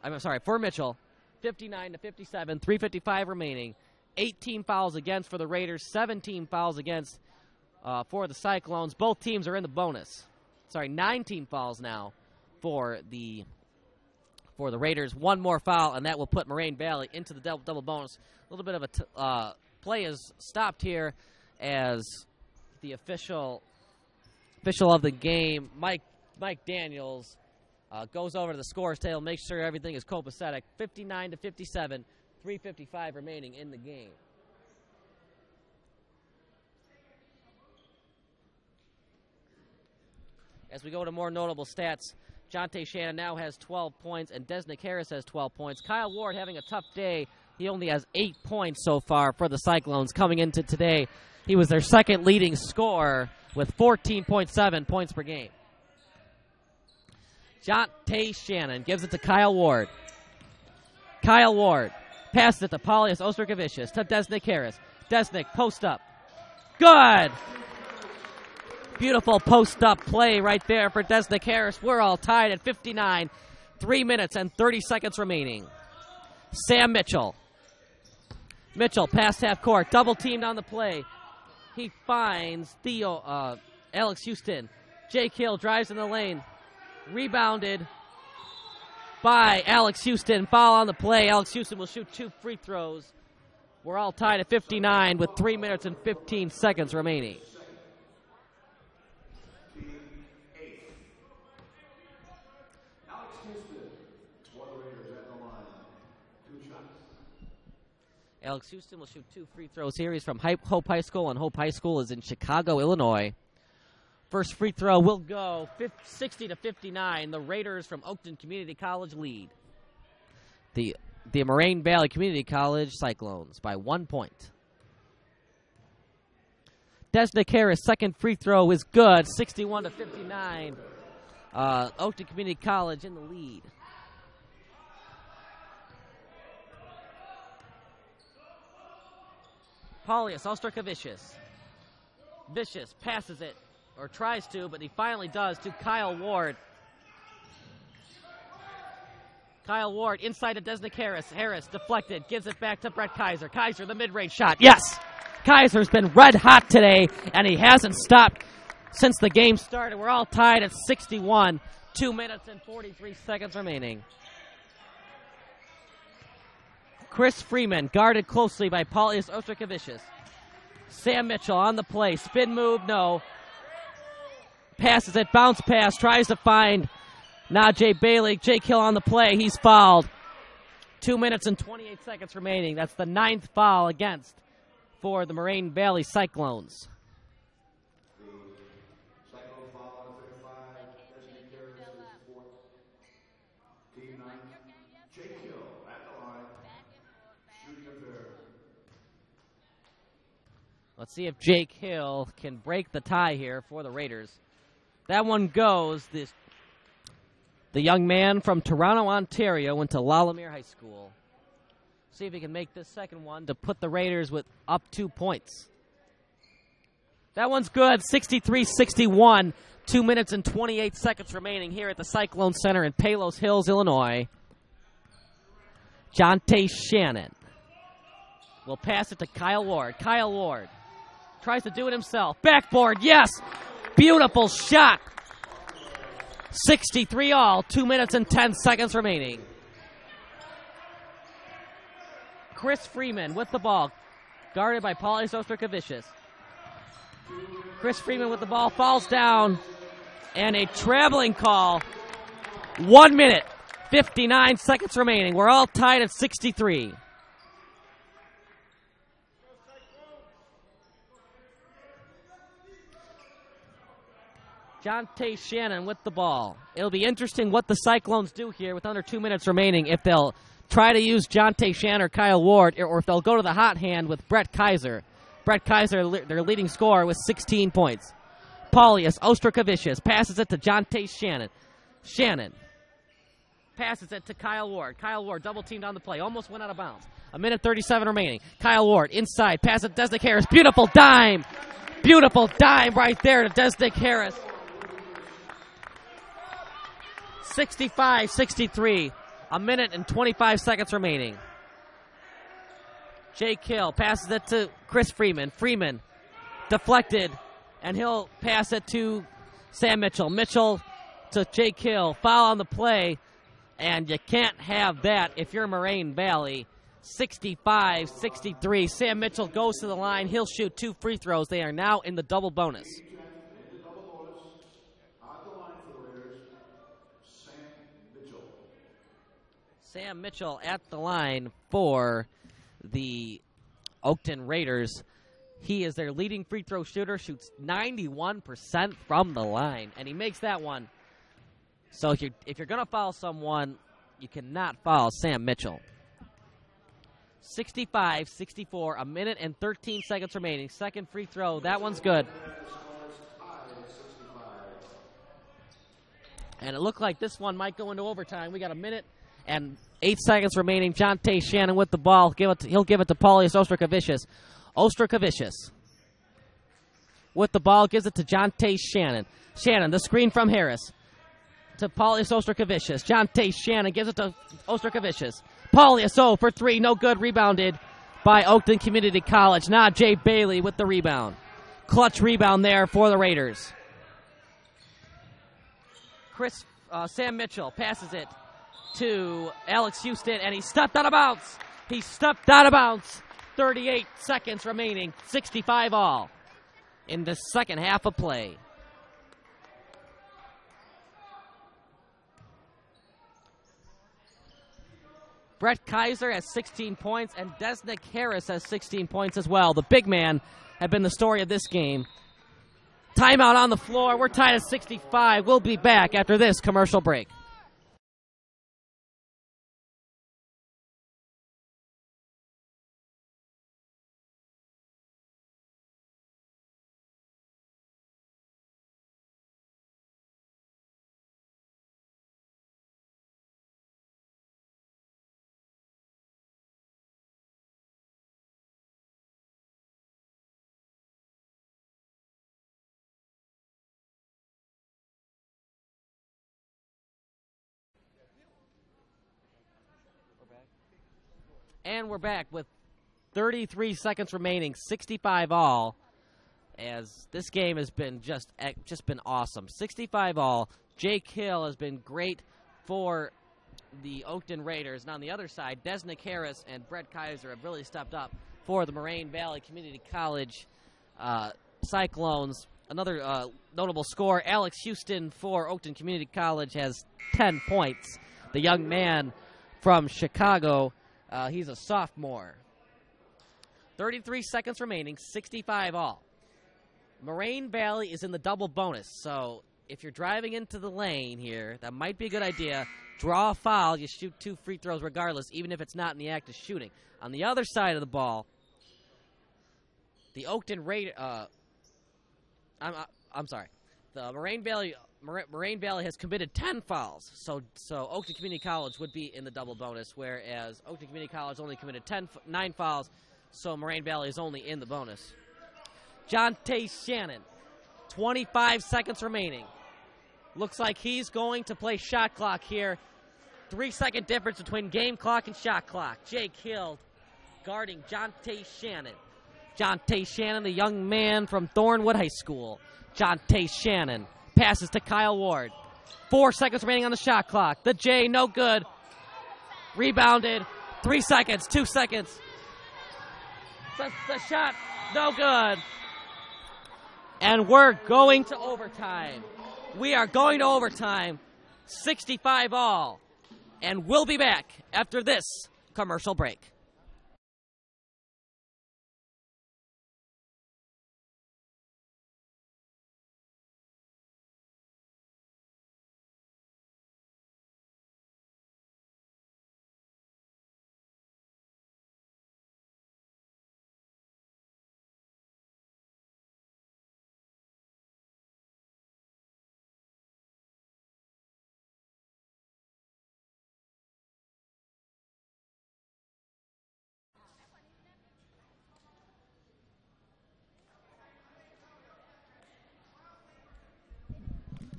I'm sorry, for Mitchell. 59-57, 3:55 remaining. 18 fouls against for the Raiders, 17 fouls against for the Cyclones. Both teams are in the bonus. Sorry, 19 fouls now for the Raiders. One more foul, and that will put Moraine Valley into the double bonus. A little bit of a play is stopped here as the official of the game, Mike Daniels, goes over to the scores table, makes sure everything is copacetic. 59-57, 3:55 remaining in the game. As we go to more notable stats, Jonte Shannon now has 12 points, and Desnick Harris has 12 points. Kyle Ward having a tough day. He only has 8 points so far for the Cyclones coming into today. He was their second leading scorer with 14.7 points per game. Jonte Shannon gives it to Kyle Ward. Kyle Ward passes it to Paulius Osterkavicius to Desnick Harris. Desnick post up. Good! Beautiful post-up play right there for Desnick Harris. We're all tied at 59. 3 minutes and 30 seconds remaining. Sam Mitchell. Mitchell past half court. Double teamed on the play. He finds Alex Houston. Jake Hill drives in the lane. Rebounded by Alex Houston. Foul on the play. Alex Houston will shoot 2 free throws. We're all tied at 59 with 3 minutes and 15 seconds remaining. Alex Houston will shoot 2 free throws here. He's from Hope High School, and Hope High School is in Chicago, Illinois. First free throw will go 60-59. The Raiders from Oakton Community College lead the Moraine Valley Community College Cyclones by 1 point. Desnick Harris' second free throw is good, 61-59. Oakton Community College in the lead. Paulius Osterkavicius. Vicious passes it, or tries to, but he finally does, to Kyle Ward. Kyle Ward inside to Desnick Harris. Harris deflected, gives it back to Brett Kaiser. Kaiser, the mid-range shot. Yes! Kaiser's been red hot today, and he hasn't stopped since the game started. We're all tied at 61. 2 minutes and 43 seconds remaining. Chris Freeman guarded closely by Paulius Osterkavicius. Sam Mitchell on the play. Spin move, no. Passes it, bounce pass, tries to find Najee Bailey. Jake Hill on the play. He's fouled. 2 minutes and 28 seconds remaining. That's the 9th foul against for the Moraine Valley Cyclones. Let's see if Jake Hill can break the tie here for the Raiders. That one goes. The young man from Toronto, Ontario, went to Lalamere High School. See if he can make this second one to put the Raiders with up 2 points. That one's good. 63-61. 2 minutes and 28 seconds remaining here at the Cyclone Center in Palos Hills, Illinois. Jonte Shannon will pass it to Kyle Ward. Kyle Ward tries to do it himself. Backboard, yes! Beautiful shot. 63 all, 2 minutes and 10 seconds remaining. Chris Freeman with the ball, guarded by Paulius Osterkavicius. Chris Freeman with the ball, falls down, and a traveling call 1 minute, 59 seconds remaining. We're all tied at 63. Jonte Shannon with the ball. It'll be interesting what the Cyclones do here with under 2 minutes remaining, if they'll try to use Jonte Shannon or Kyle Ward, or if they'll go to the hot hand with Brett Kaiser. Brett Kaiser, their leading scorer, with 16 points. Paulius Ostrakavicius passes it to Jonte Shannon. Shannon passes it to Kyle Ward. Kyle Ward double-teamed on the play. Almost went out of bounds. 1 minute 37 remaining. Kyle Ward inside. Pass it to Desnick Harris. Beautiful dime. Beautiful dime right there to Desnick Harris. 65-63. 1 minute and 25 seconds remaining. Jake Hill passes it to Chris Freeman. Freeman deflected, and he'll pass it to Sam Mitchell. Mitchell to Jake Hill. Foul on the play, and you can't have that if you're Moraine Valley. 65-63. Sam Mitchell goes to the line. He'll shoot 2 free throws. They are now in the double bonus. Sam Mitchell at the line for the Oakton Raiders. He is their leading free throw shooter, shoots 91% from the line, and he makes that one. So if you're going to foul someone, you cannot foul Sam Mitchell. 65-64, 1 minute and 13 seconds remaining. Second free throw, that one's good. And it looked like this one might go into overtime. We got 1 minute and 8 seconds remaining. Jonte Shannon with the ball. He'll give it to Paulius Ostrakavicius. Ostrakavicius with the ball, gives it to Jonte Shannon. Shannon, the screen from Harris to Paulius Ostrakavicius. Jonte Shannon gives it to Ostrakavicius. Paulius, for 3, no good. Rebounded by Oakton Community College. Najee Bailey with the rebound. Clutch rebound there for the Raiders. Sam Mitchell passes it to Alex Houston, and he stepped out of bounds. 38 seconds remaining, 65 all in the second half of play. Brett Kaiser has 16 points, and Desnick Harris has 16 points as well. The big man have been the story of this game. Timeout on the floor. We're tied at 65. We'll be back after this commercial break. And we're back with 33 seconds remaining, 65 all, as this game has been just been awesome. 65 all. Jake Hill has been great for the Oakton Raiders. And on the other side, Desnick Harris and Brett Kaiser have really stepped up for the Moraine Valley Community College Cyclones. Another notable score, Alex Houston for Oakton Community College has 10 points. The young man from Chicago, he's a sophomore. 33 seconds remaining, 65 all. Moraine Valley is in the double bonus, so if you're driving into the lane here, that might be a good idea. Draw a foul, you shoot 2 free throws regardless, even if it's not in the act of shooting. On the other side of the ball, the Oakton Raiders, the Moraine Valley has committed 10 fouls, so Oakton Community College would be in the double bonus, whereas Oakton Community College only committed 9 fouls, so Moraine Valley is only in the bonus. Jonte Shannon, 25 seconds remaining. Looks like he's going to play shot clock here. 3-second difference between game clock and shot clock. Jake Hill guarding Jonte Shannon. Jonte Shannon, the young man from Thornwood High School. Jonte Shannon passes to Kyle Ward. 4 seconds remaining on the shot clock. The J, no good. Rebounded. 3 seconds, 2 seconds. The shot, no good. And we're going to overtime. We are going to overtime. 65 all. And we'll be back after this commercial break.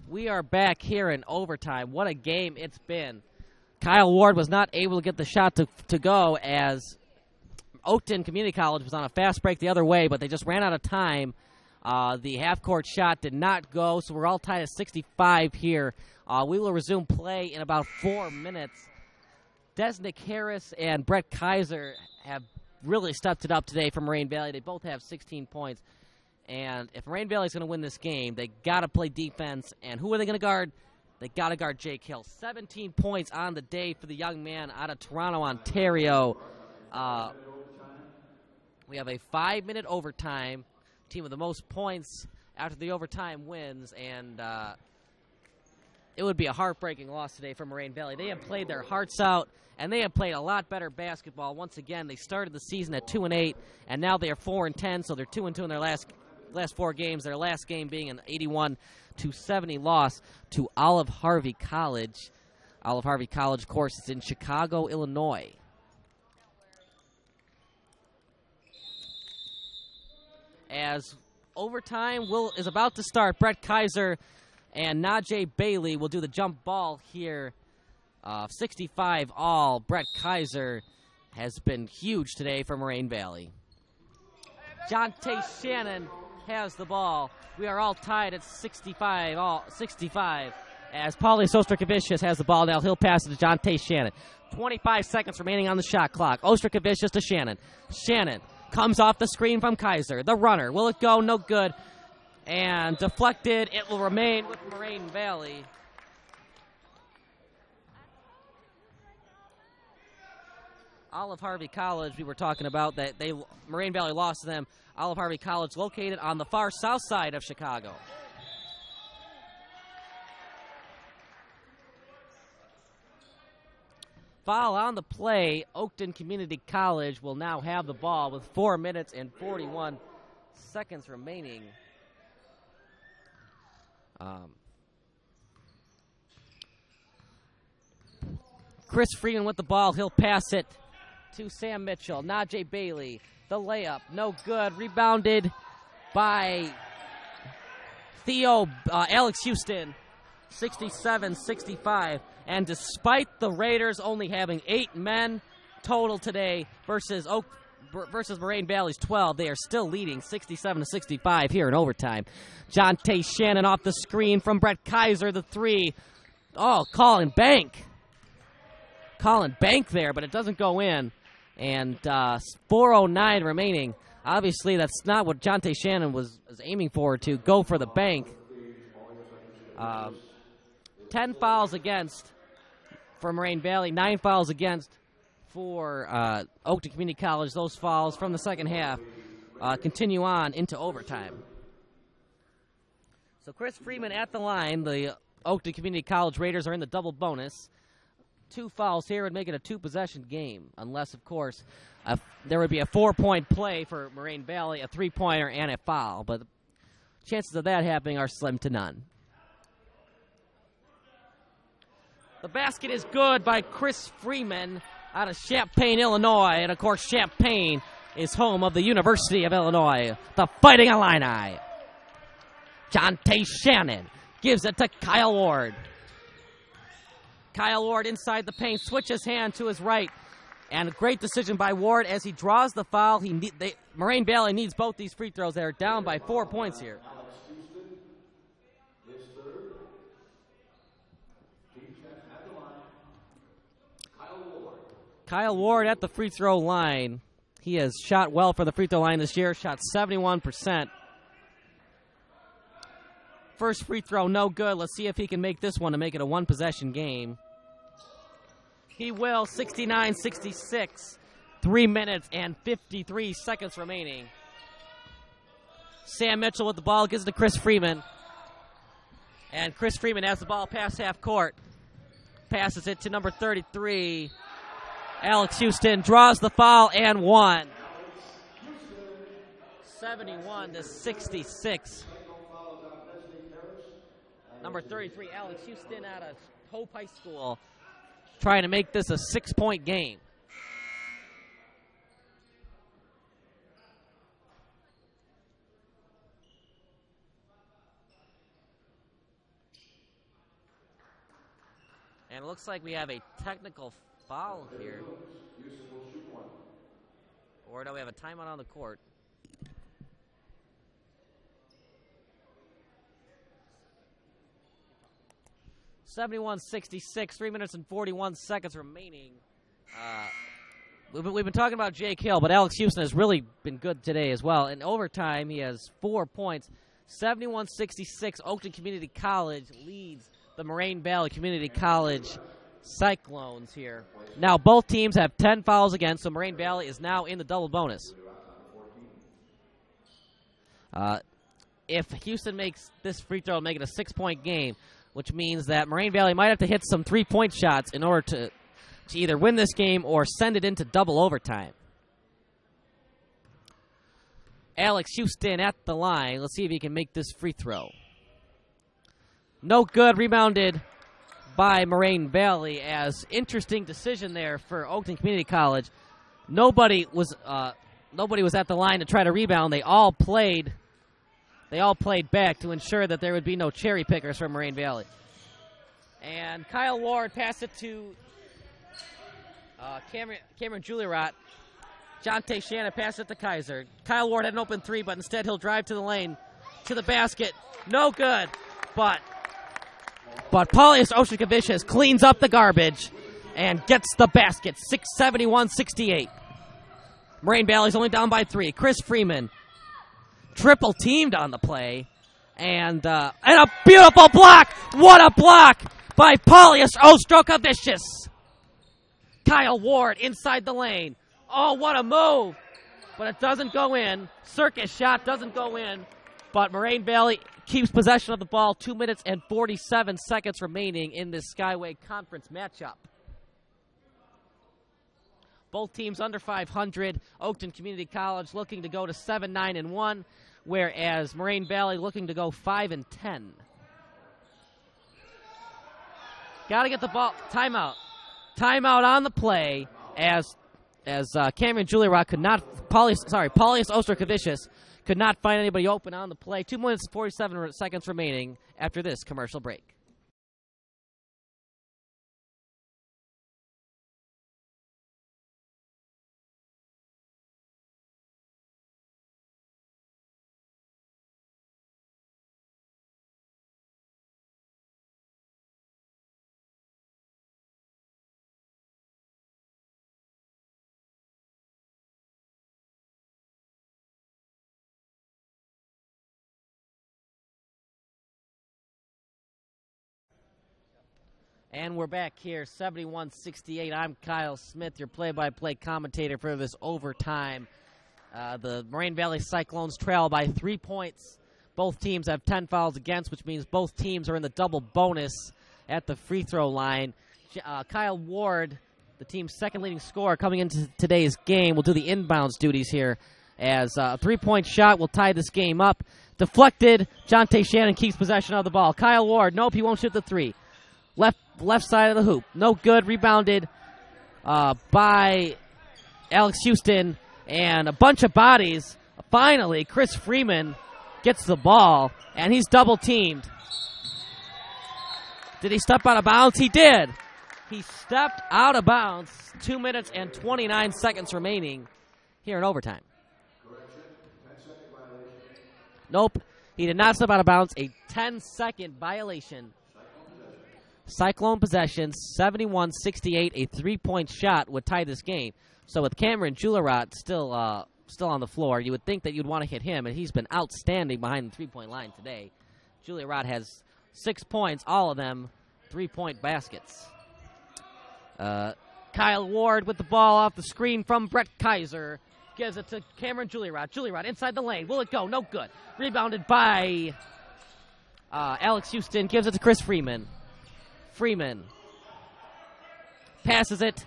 We are back here in overtime. What a game it's been. Kyle Ward was not able to get the shot to go as Oakton Community College was on a fast break the other way, but they just ran out of time. The half-court shot did not go, so we're all tied at 65 here. We will resume play in about 4 minutes. Desnick Harris and Brett Kaiser have really stepped it up today for Moraine Valley. They both have 16 points. And if Moraine Valley's going to win this game, they got to play defense. And who are they going to guard? They got to guard Jake Hill. 17 points on the day for the young man out of Toronto, Ontario. We have a 5-minute overtime. Team with the most points after the overtime wins. And it would be a heartbreaking loss today for Moraine Valley. They have played their hearts out, and they have played a lot better basketball. Once again, they started the season at 2-8, and now they are 4-10, so they're 2-2 in their last 4 games, their last game being an 81-70 loss to Olive Harvey College. Olive Harvey College, of course, is in Chicago, Illinois. As overtime is about to start, Brett Kaiser and Najee Bailey will do the jump ball here. 65 all. Brett Kaiser has been huge today for Moraine Valley. Jonte Shannon has the ball. We are all tied at 65 as Paulie Ostrikavicius has the ball now. He'll pass it to Jonte Shannon. 25 seconds remaining on the shot clock. Ostrikavicius to Shannon. Shannon comes off the screen from Kaiser. The runner. Will it go? No good. And deflected. It will remain with Moraine Valley. Olive Harvey College, we were talking about that Moraine Valley lost to them. Olive Harvey College located on the far south side of Chicago. Foul on the play. Oakton Community College will now have the ball with 4 minutes and 41 seconds remaining. Chris Freeman with the ball. He'll pass it to Sam Mitchell. Najee Bailey. The layup. No good. Rebounded by Alex Houston. 67-65. And despite the Raiders only having 8 men total today versus Moraine Valley's 12, they are still leading 67-65 here in overtime. Jonte Shannon off the screen from Brett Kaiser, the 3. Oh, Colin Bank there, but it doesn't go in. And 4:09 remaining. Obviously, that's not what Jonte Shannon was aiming for, to go for the bank. 10 fouls against for Moraine Valley, 9 fouls against for Oakton Community College. Those fouls from the second half continue on into overtime. So Chris Freeman at the line. The Oakton Community College Raiders are in the double bonus. 2 fouls here would make it a 2-possession game, unless, of course, there would be a 4-point play for Moraine Valley, a 3-pointer, and a foul. But the chances of that happening are slim to none. The basket is good by Chris Freeman out of Champaign, Illinois. And, of course, Champaign is home of the University of Illinois, the Fighting Illini. Jonte Shannon gives it to Kyle Ward. Kyle Ward inside the paint, switches hand to his right. And a great decision by Ward as he draws the foul. Moraine Valley needs both these free throws. They're down by 4 points here. Alex Houston is third. Team at the line. Kyle Ward. Kyle Ward at the free throw line. He has shot well for the free throw line this year, shot 71%. First free throw, no good. Let's see if he can make this one to make it a one-possession game. He will. 69-66. 3 minutes and 53 seconds remaining. Sam Mitchell with the ball, gives it to Chris Freeman. And Chris Freeman has the ball past half court. Passes it to number 33. Alex Houston draws the foul and one. 71-66. Number 33, Alex Houston out of Hope High School, trying to make this a 6-point game. And it looks like we have a technical foul here. Or do we have a timeout on the court? (71-66), 3 minutes and 41 seconds remaining. We've been talking about Jake Hill, but Alex Houston has really been good today as well. In overtime, he has 4 points. 71-66, Oakton Community College leads the Moraine Valley Community College Cyclones here. Now, both teams have 10 fouls against, so Moraine Valley is now in the double bonus. If Houston makes this free throw, make it a 6-point game, which means that Moraine Valley might have to hit some 3-point shots in order to either win this game or send it into double overtime. Alex Houston at the line. Let's see if he can make this free throw. No good. Rebounded by Moraine Valley. As interesting decision there for Oakton Community College. Nobody was at the line to try to rebound. They all played back to ensure that there would be no cherry pickers from Moraine Valley. And Kyle Ward passed it to Cameron Julirat. Jonte Shannon passed it to Kaiser. Kyle Ward had an open three, but instead he'll drive to the lane, to the basket. No good. But Paulius Oshikavicius cleans up the garbage and gets the basket. 671-68. Moraine Valley's only down by 3. Chris Freeman triple teamed on the play. And a beautiful block. What a block by Paulius Ostrokavicius. Kyle Ward inside the lane. Oh, what a move. But it doesn't go in. Circus shot doesn't go in. But Moraine Valley keeps possession of the ball. 2 minutes and 47 seconds remaining in this Skyway Conference matchup. Both teams under 500. Oakton Community College looking to go to 7-9-1, whereas Moraine Valley looking to go 5-10. Got to get the ball. Timeout. Timeout on the play as Cameron Julirat could not. Paulius Ostrokavicius could not find anybody open on the play. 2 minutes and 47 seconds remaining after this commercial break. And we're back here, 71-68. I'm Kyle Smith, your play-by-play commentator for this overtime. The Moraine Valley Cyclones trail by 3 points. Both teams have 10 fouls against, which means both teams are in the double bonus at the free throw line. Kyle Ward, the team's second leading scorer coming into today's game, will do the inbounds duties here as a 3-point shot will tie this game up. Deflected, Jonte Shannon keeps possession of the ball. Kyle Ward, nope, he won't shoot the three. Left side of the hoop. No good. Rebounded by Alex Houston and a bunch of bodies. Finally, Chris Freeman gets the ball, and he's double teamed. Did he step out of bounds? He did. He stepped out of bounds. 2 minutes and 29 seconds remaining here in overtime. Nope. He did not step out of bounds. A 10-second violation. Cyclone possession, 71-68. A 3-point shot would tie this game. So with Cameron Julirat still on the floor, you would think that you'd want to hit him, and he's been outstanding behind the 3-point line today. Juilliard has 6 points, all of them 3-point baskets. Kyle Ward with the ball off the screen from Brett Kaiser. Gives it to Cameron Juilliard. Juilliard inside the lane. Will it go? No good. Rebounded by Alex Houston. Gives it to Chris Freeman. Freeman passes it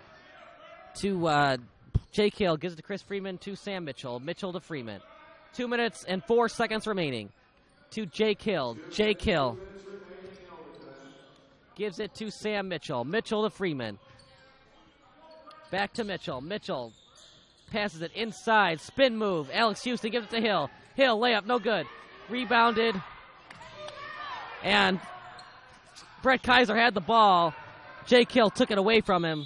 to Jake Hill. Gives it to Chris Freeman to Sam Mitchell. Mitchell to Freeman. 2 minutes and 4 seconds remaining. To Jake Hill. Jake Hill gives it to Sam Mitchell. Mitchell to Freeman. Back to Mitchell. Mitchell passes it inside. Spin move. Alex Houston gives it to Hill. Hill layup, no good. Rebounded. And Brett Kaiser had the ball. Jake Hill took it away from him.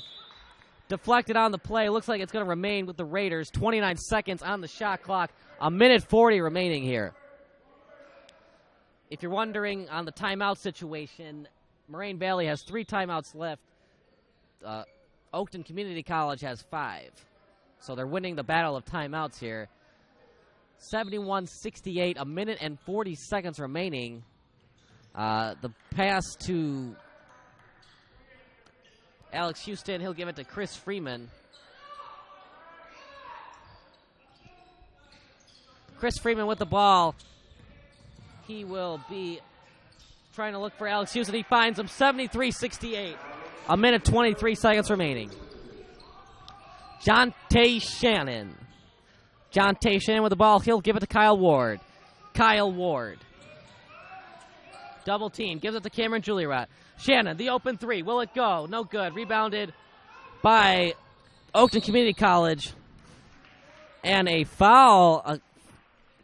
Deflected on the play. Looks like it's going to remain with the Raiders. 29 seconds on the shot clock. 1:40 remaining here. If you're wondering on the timeout situation, Moraine Valley has 3 timeouts left. Oakton Community College has 5. So they're winning the battle of timeouts here. 71-68, 1:40 seconds remaining. The pass to Alex Houston. He'll give it to Chris Freeman. Chris Freeman with the ball. He will be trying to look for Alex Houston. He finds him. 73-68. 1:23 seconds remaining. Jonte Shannon. Jonte Shannon with the ball. He'll give it to Kyle Ward. Kyle Ward. Double team. Gives it to Cameron Juilliard. Shannon, the open 3. Will it go? No good. Rebounded by Oakton Community College. And a foul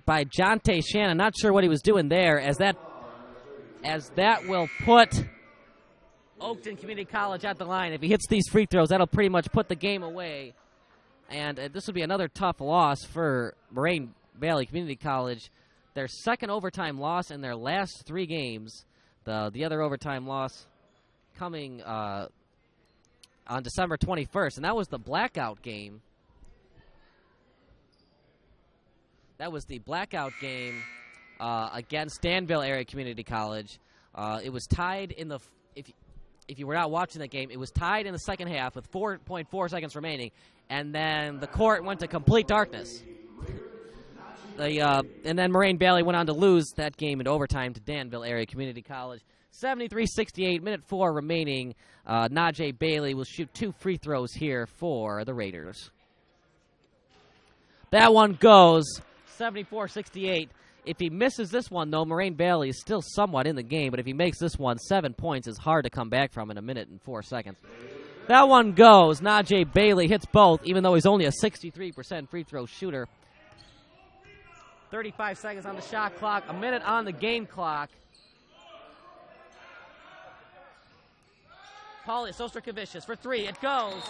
by Jonte Shannon. Not sure what he was doing there, as that will put Oakton Community College at the line. If he hits these free throws, that'll pretty much put the game away. And this would be another tough loss for Moraine Valley Community College. Their second overtime loss in their last 3 games. The other overtime loss coming on December 21st, and that was the blackout game. That was the blackout game against Danville Area Community College. It was tied in the if you were not watching that game, it was tied in the second half with 4.4 seconds remaining, and then the court went to complete darkness. And then Moraine Valley went on to lose that game in overtime to Danville Area Community College. 73-68, 1:04 remaining. Najee Bailey will shoot 2 free throws here for the Raiders. That one goes 74-68. If he misses this one, though, Moraine Valley is still somewhat in the game, but if he makes this one, 7 points is hard to come back from in 1:04. That one goes. Najee Bailey hits both, even though he's only a 63% free throw shooter. 35 seconds on the shot clock, 1 minute on the game clock. Pauly Sostrikavicius for 3. It goes.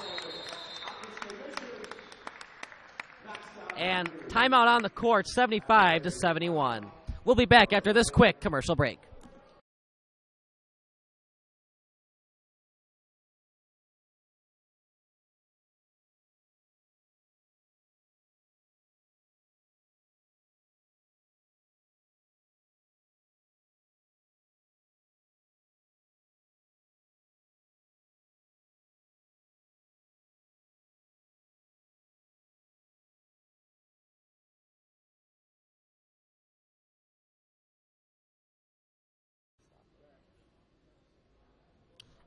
And timeout on the court, 75-71. We'll be back after this quick commercial break.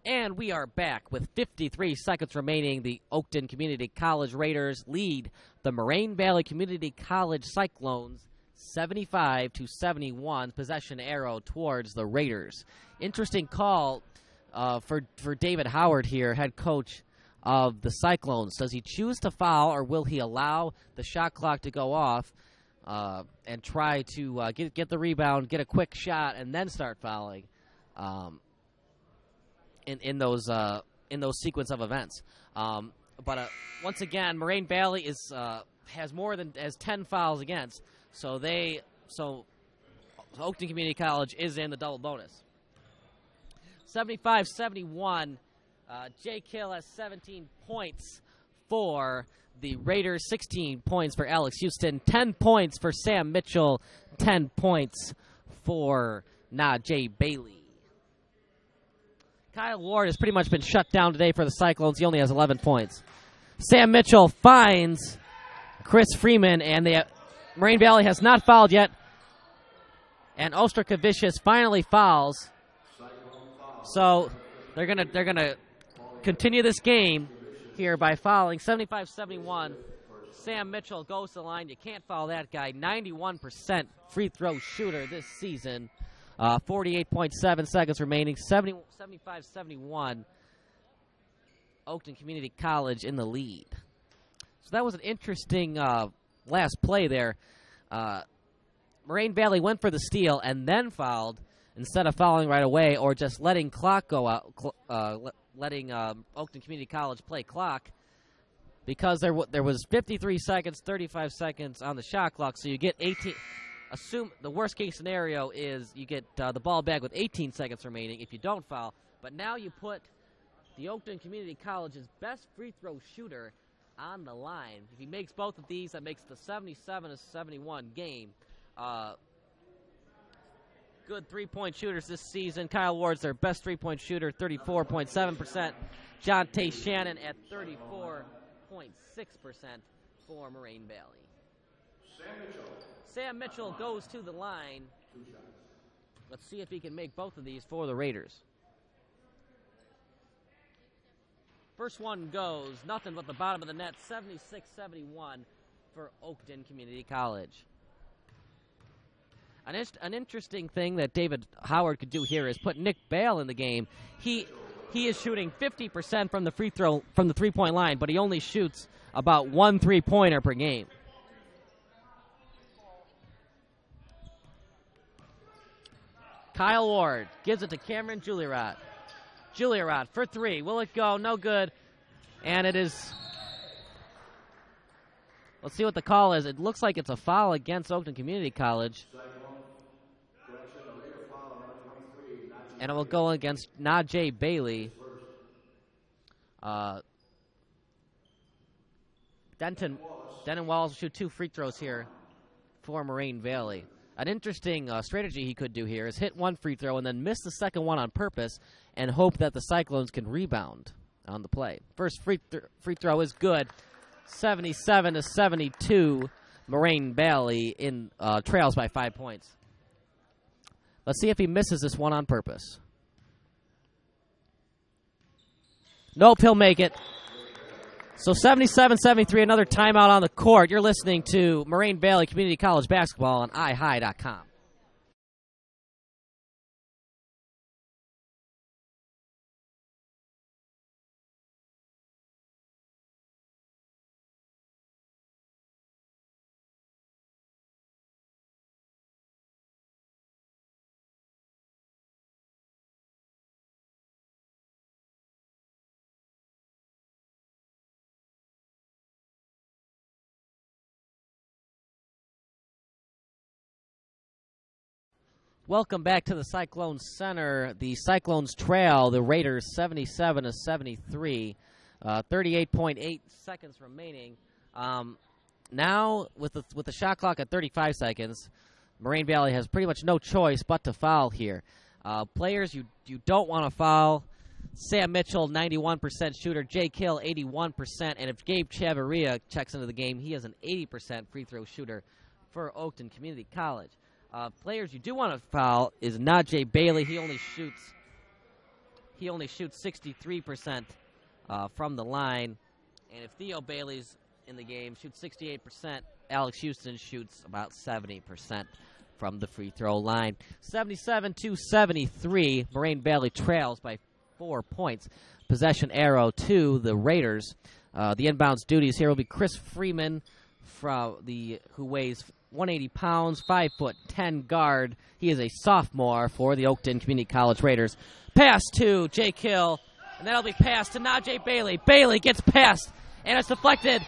And we are back with 53 seconds remaining. The Oakton Community College Raiders lead the Moraine Valley Community College Cyclones 75-71. Possession arrow towards the Raiders. Interesting call for David Howard here, head coach of the Cyclones. Does he choose to foul, or will he allow the shot clock to go off and try to get the rebound, get a quick shot, and then start fouling? In those sequence of events, but once again, Moraine Valley has 10 fouls against, so Oakton Community College is in the double bonus. 75-71. Jake Hill has 17 points for the Raiders, 16 points for Alex Houston, 10 points for Sam Mitchell, 10 points for Najee Bailey. Kyle Ward has pretty much been shut down today for the Cyclones. He only has 11 points. Sam Mitchell finds Chris Freeman, and Moraine Valley has not fouled yet. And Osterkovicius finally fouls. So they're gonna continue this game here by fouling. 75-71. Sam Mitchell goes to the line. You can't foul that guy. 91% free throw shooter this season. 48.7 seconds remaining. 75-71. Oakton Community College in the lead. So that was an interesting last play there. Moraine Valley went for the steal and then fouled instead of fouling right away or just letting clock go out, letting Oakton Community College play clock, because there was 53 seconds, 35 seconds on the shot clock, so you get 18. Assume the worst case scenario is you get the ball back with 18 seconds remaining if you don't foul. But now you put the Oakton Community College's best free throw shooter on the line. If he makes both of these, that makes the 77-71 game. Good three-point shooters this season. Kyle Ward's their best three-point shooter, 34.7%. John Tay Shannon at 34.6% for Moraine Valley. Sam Mitchell goes to the line. Let's see if he can make both of these for the Raiders. First one goes, nothing but the bottom of the net, 76-71 for Oakton Community College. An interesting thing that David Howard could do here is put Nick Bale in the game. He is shooting 50% from the three-point line, but he only shoots about 1 3-pointer per game. Kyle Ward gives it to Cameron Juliarot. Juliarot for three. Will it go? No good. And it is. Let's see what the call is. It looks like it's a foul against Oakton Community College. And it will go against Najee Bailey. Denton Wallace will shoot 2 free throws here for Moraine Valley. An interesting strategy he could do here is hit 1 free throw and then miss the second one on purpose and hope that the Cyclones can rebound on the play. First free throw is good. 77-72. Moraine Valley in trails by 5 points. Let's see if he misses this one on purpose. Nope, he'll make it. So 77-73, another timeout on the court. You're listening to Moraine Valley Community College basketball on iHigh.com. Welcome back to the Cyclones Center. The Cyclones trail the Raiders 77-73. 38.8 seconds remaining. Now, with the shot clock at 35 seconds, Moraine Valley has pretty much no choice but to foul here. Players you don't want to foul: Sam Mitchell, 91% shooter; Jay Kill, 81%. And if Gabe Chavarria checks into the game, he is an 80% free throw shooter for Oakton Community College. Players you do want to foul is Najee Bailey. He only shoots 63% from the line. And if Theo Bailey's in the game, shoots 68%. Alex Houston shoots about 70% from the free throw line. 77-73. Moraine Valley trails by 4 points. Possession arrow to the Raiders. The inbounds duties here will be Chris Freeman, who weighs 180 pounds, 5'10" guard. He is a sophomore for the Oakton Community College Raiders. Pass to Jay Kill, and that'll be passed to Najee Bailey. Bailey gets passed, and it's deflected.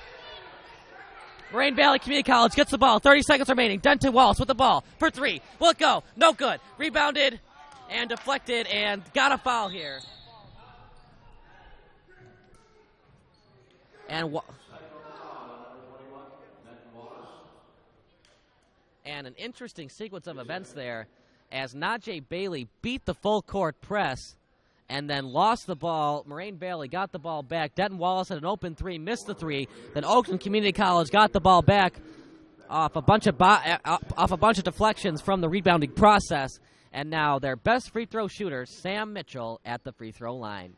Moraine Valley Community College gets the ball. 30 seconds remaining. Denton Wallace with the ball for three. Will it go? No good. Rebounded and deflected, and got a foul here. And an interesting sequence of events there as Najee Bailey beat the full court press and then lost the ball. Moraine Valley got the ball back. Denton Wallace had an open three, missed the three. Then Oakton Community College got the ball back off a bunch of deflections from the rebounding process. And now their best free throw shooter, Sam Mitchell, at the free throw line.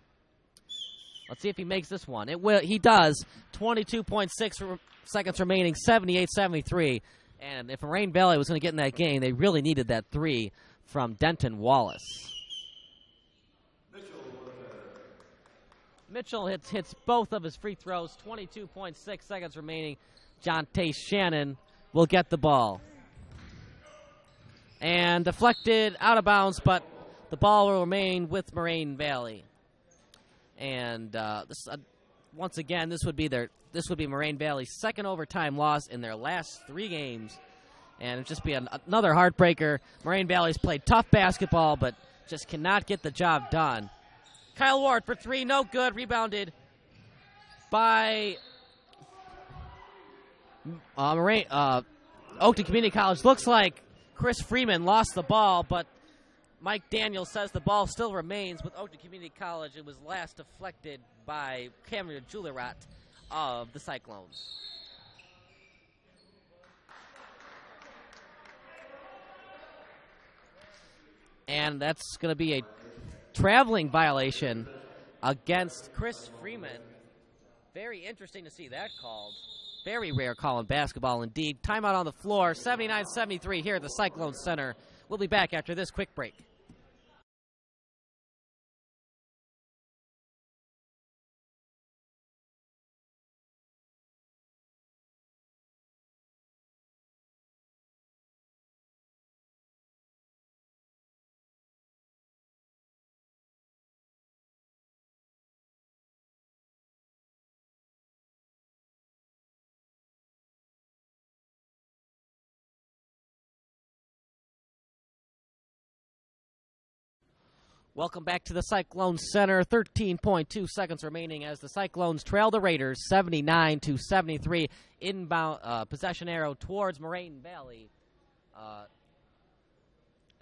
Let's see if he makes this one. He does. 22.6 seconds remaining, 78-73. And if Moraine Valley was going to get in that game, they really needed that three from Denton Wallace. Mitchell hits both of his free throws. 22.6 seconds remaining. Jonte Shannon will get the ball. And deflected out of bounds, but the ball will remain with Moraine Valley. And once again, this would be Moraine Valley's second overtime loss in their last 3 games, and it'd just be another heartbreaker. Moraine Valley's played tough basketball, but just cannot get the job done. Kyle Ward for 3, no good. Rebounded by Oakton Community College. Looks like Chris Freeman lost the ball, but Mike Daniels says the ball still remains with Oakton Community College. It was last deflected by Cameron Julirat of the Cyclones. And that's going to be a traveling violation against Chris Freeman. Very interesting to see that called. Very rare call in basketball indeed. Timeout on the floor, 79-73 here at the Cyclone Center. We'll be back after this quick break. Welcome back to the Cyclone Center. 13.2 seconds remaining as the Cyclones trail the Raiders 79-73. Inbound possession arrow towards Moraine Valley.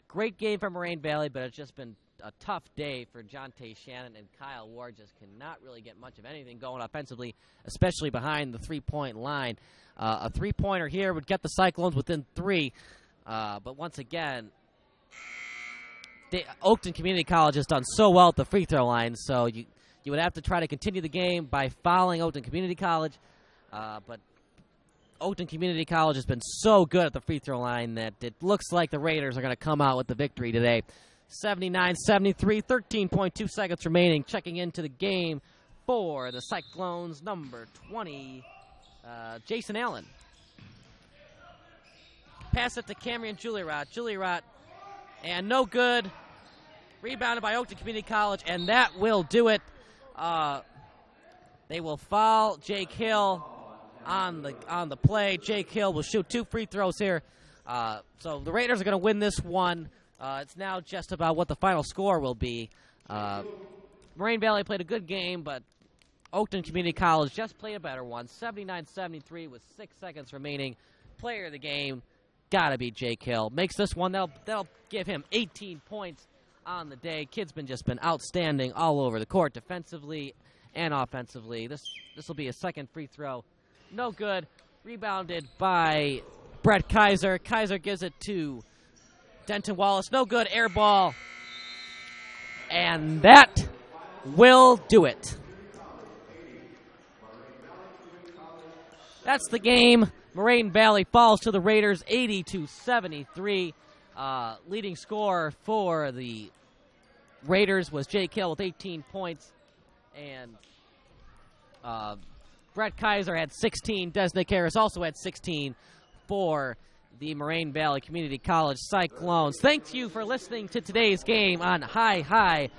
Great game for Moraine Valley, but it's just been a tough day for Jonte Shannon, and Kyle Ward just cannot really get much of anything going offensively, especially behind the three-point line. A three-pointer here would get the Cyclones within 3, but once again, Oakton Community College has done so well at the free throw line, so you would have to try to continue the game by fouling Oakton Community College. But Oakton Community College has been so good at the free throw line that it looks like the Raiders are going to come out with the victory today. 79-73, 13.2 seconds remaining. Checking into the game for the Cyclones, number 20, Jason Allen. Pass it to Cameron Julirat. Julirat, and no good. Rebounded by Oakton Community College, and that will do it. They will foul Jake Hill on the play. Jake Hill will shoot 2 free throws here. So the Raiders are going to win this one. It's now just about what the final score will be. Moraine Valley played a good game, but Oakton Community College just played a better one. 79-73 with 6 seconds remaining. Player of the game, gotta be Jake Hill. Makes this one. That'll give him 18 points on the day. Kid's just been outstanding all over the court, defensively and offensively. This will be a second free throw. No good. Rebounded by Brett Kaiser. Kaiser gives it to Denton Wallace. No good. Air ball. And that will do it. That's the game. Moraine Valley falls to the Raiders 80-73. Leading scorer for the Raiders was Jake Hill with 18 points. And Brett Kaiser had 16. Desnick Harris also had 16 for the Moraine Valley Community College Cyclones. Thank you for listening to today's game on HiHi.com.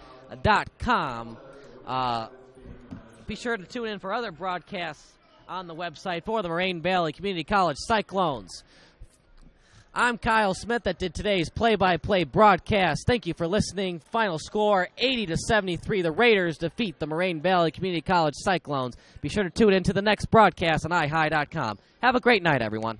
Be sure to tune in for other broadcasts on the website for the Moraine Valley Community College Cyclones. I'm Kyle Smith that did today's play-by-play broadcast. Thank you for listening. Final score, 80-73. The Raiders defeat the Moraine Valley Community College Cyclones. Be sure to tune in to the next broadcast on iHi.com. Have a great night, everyone.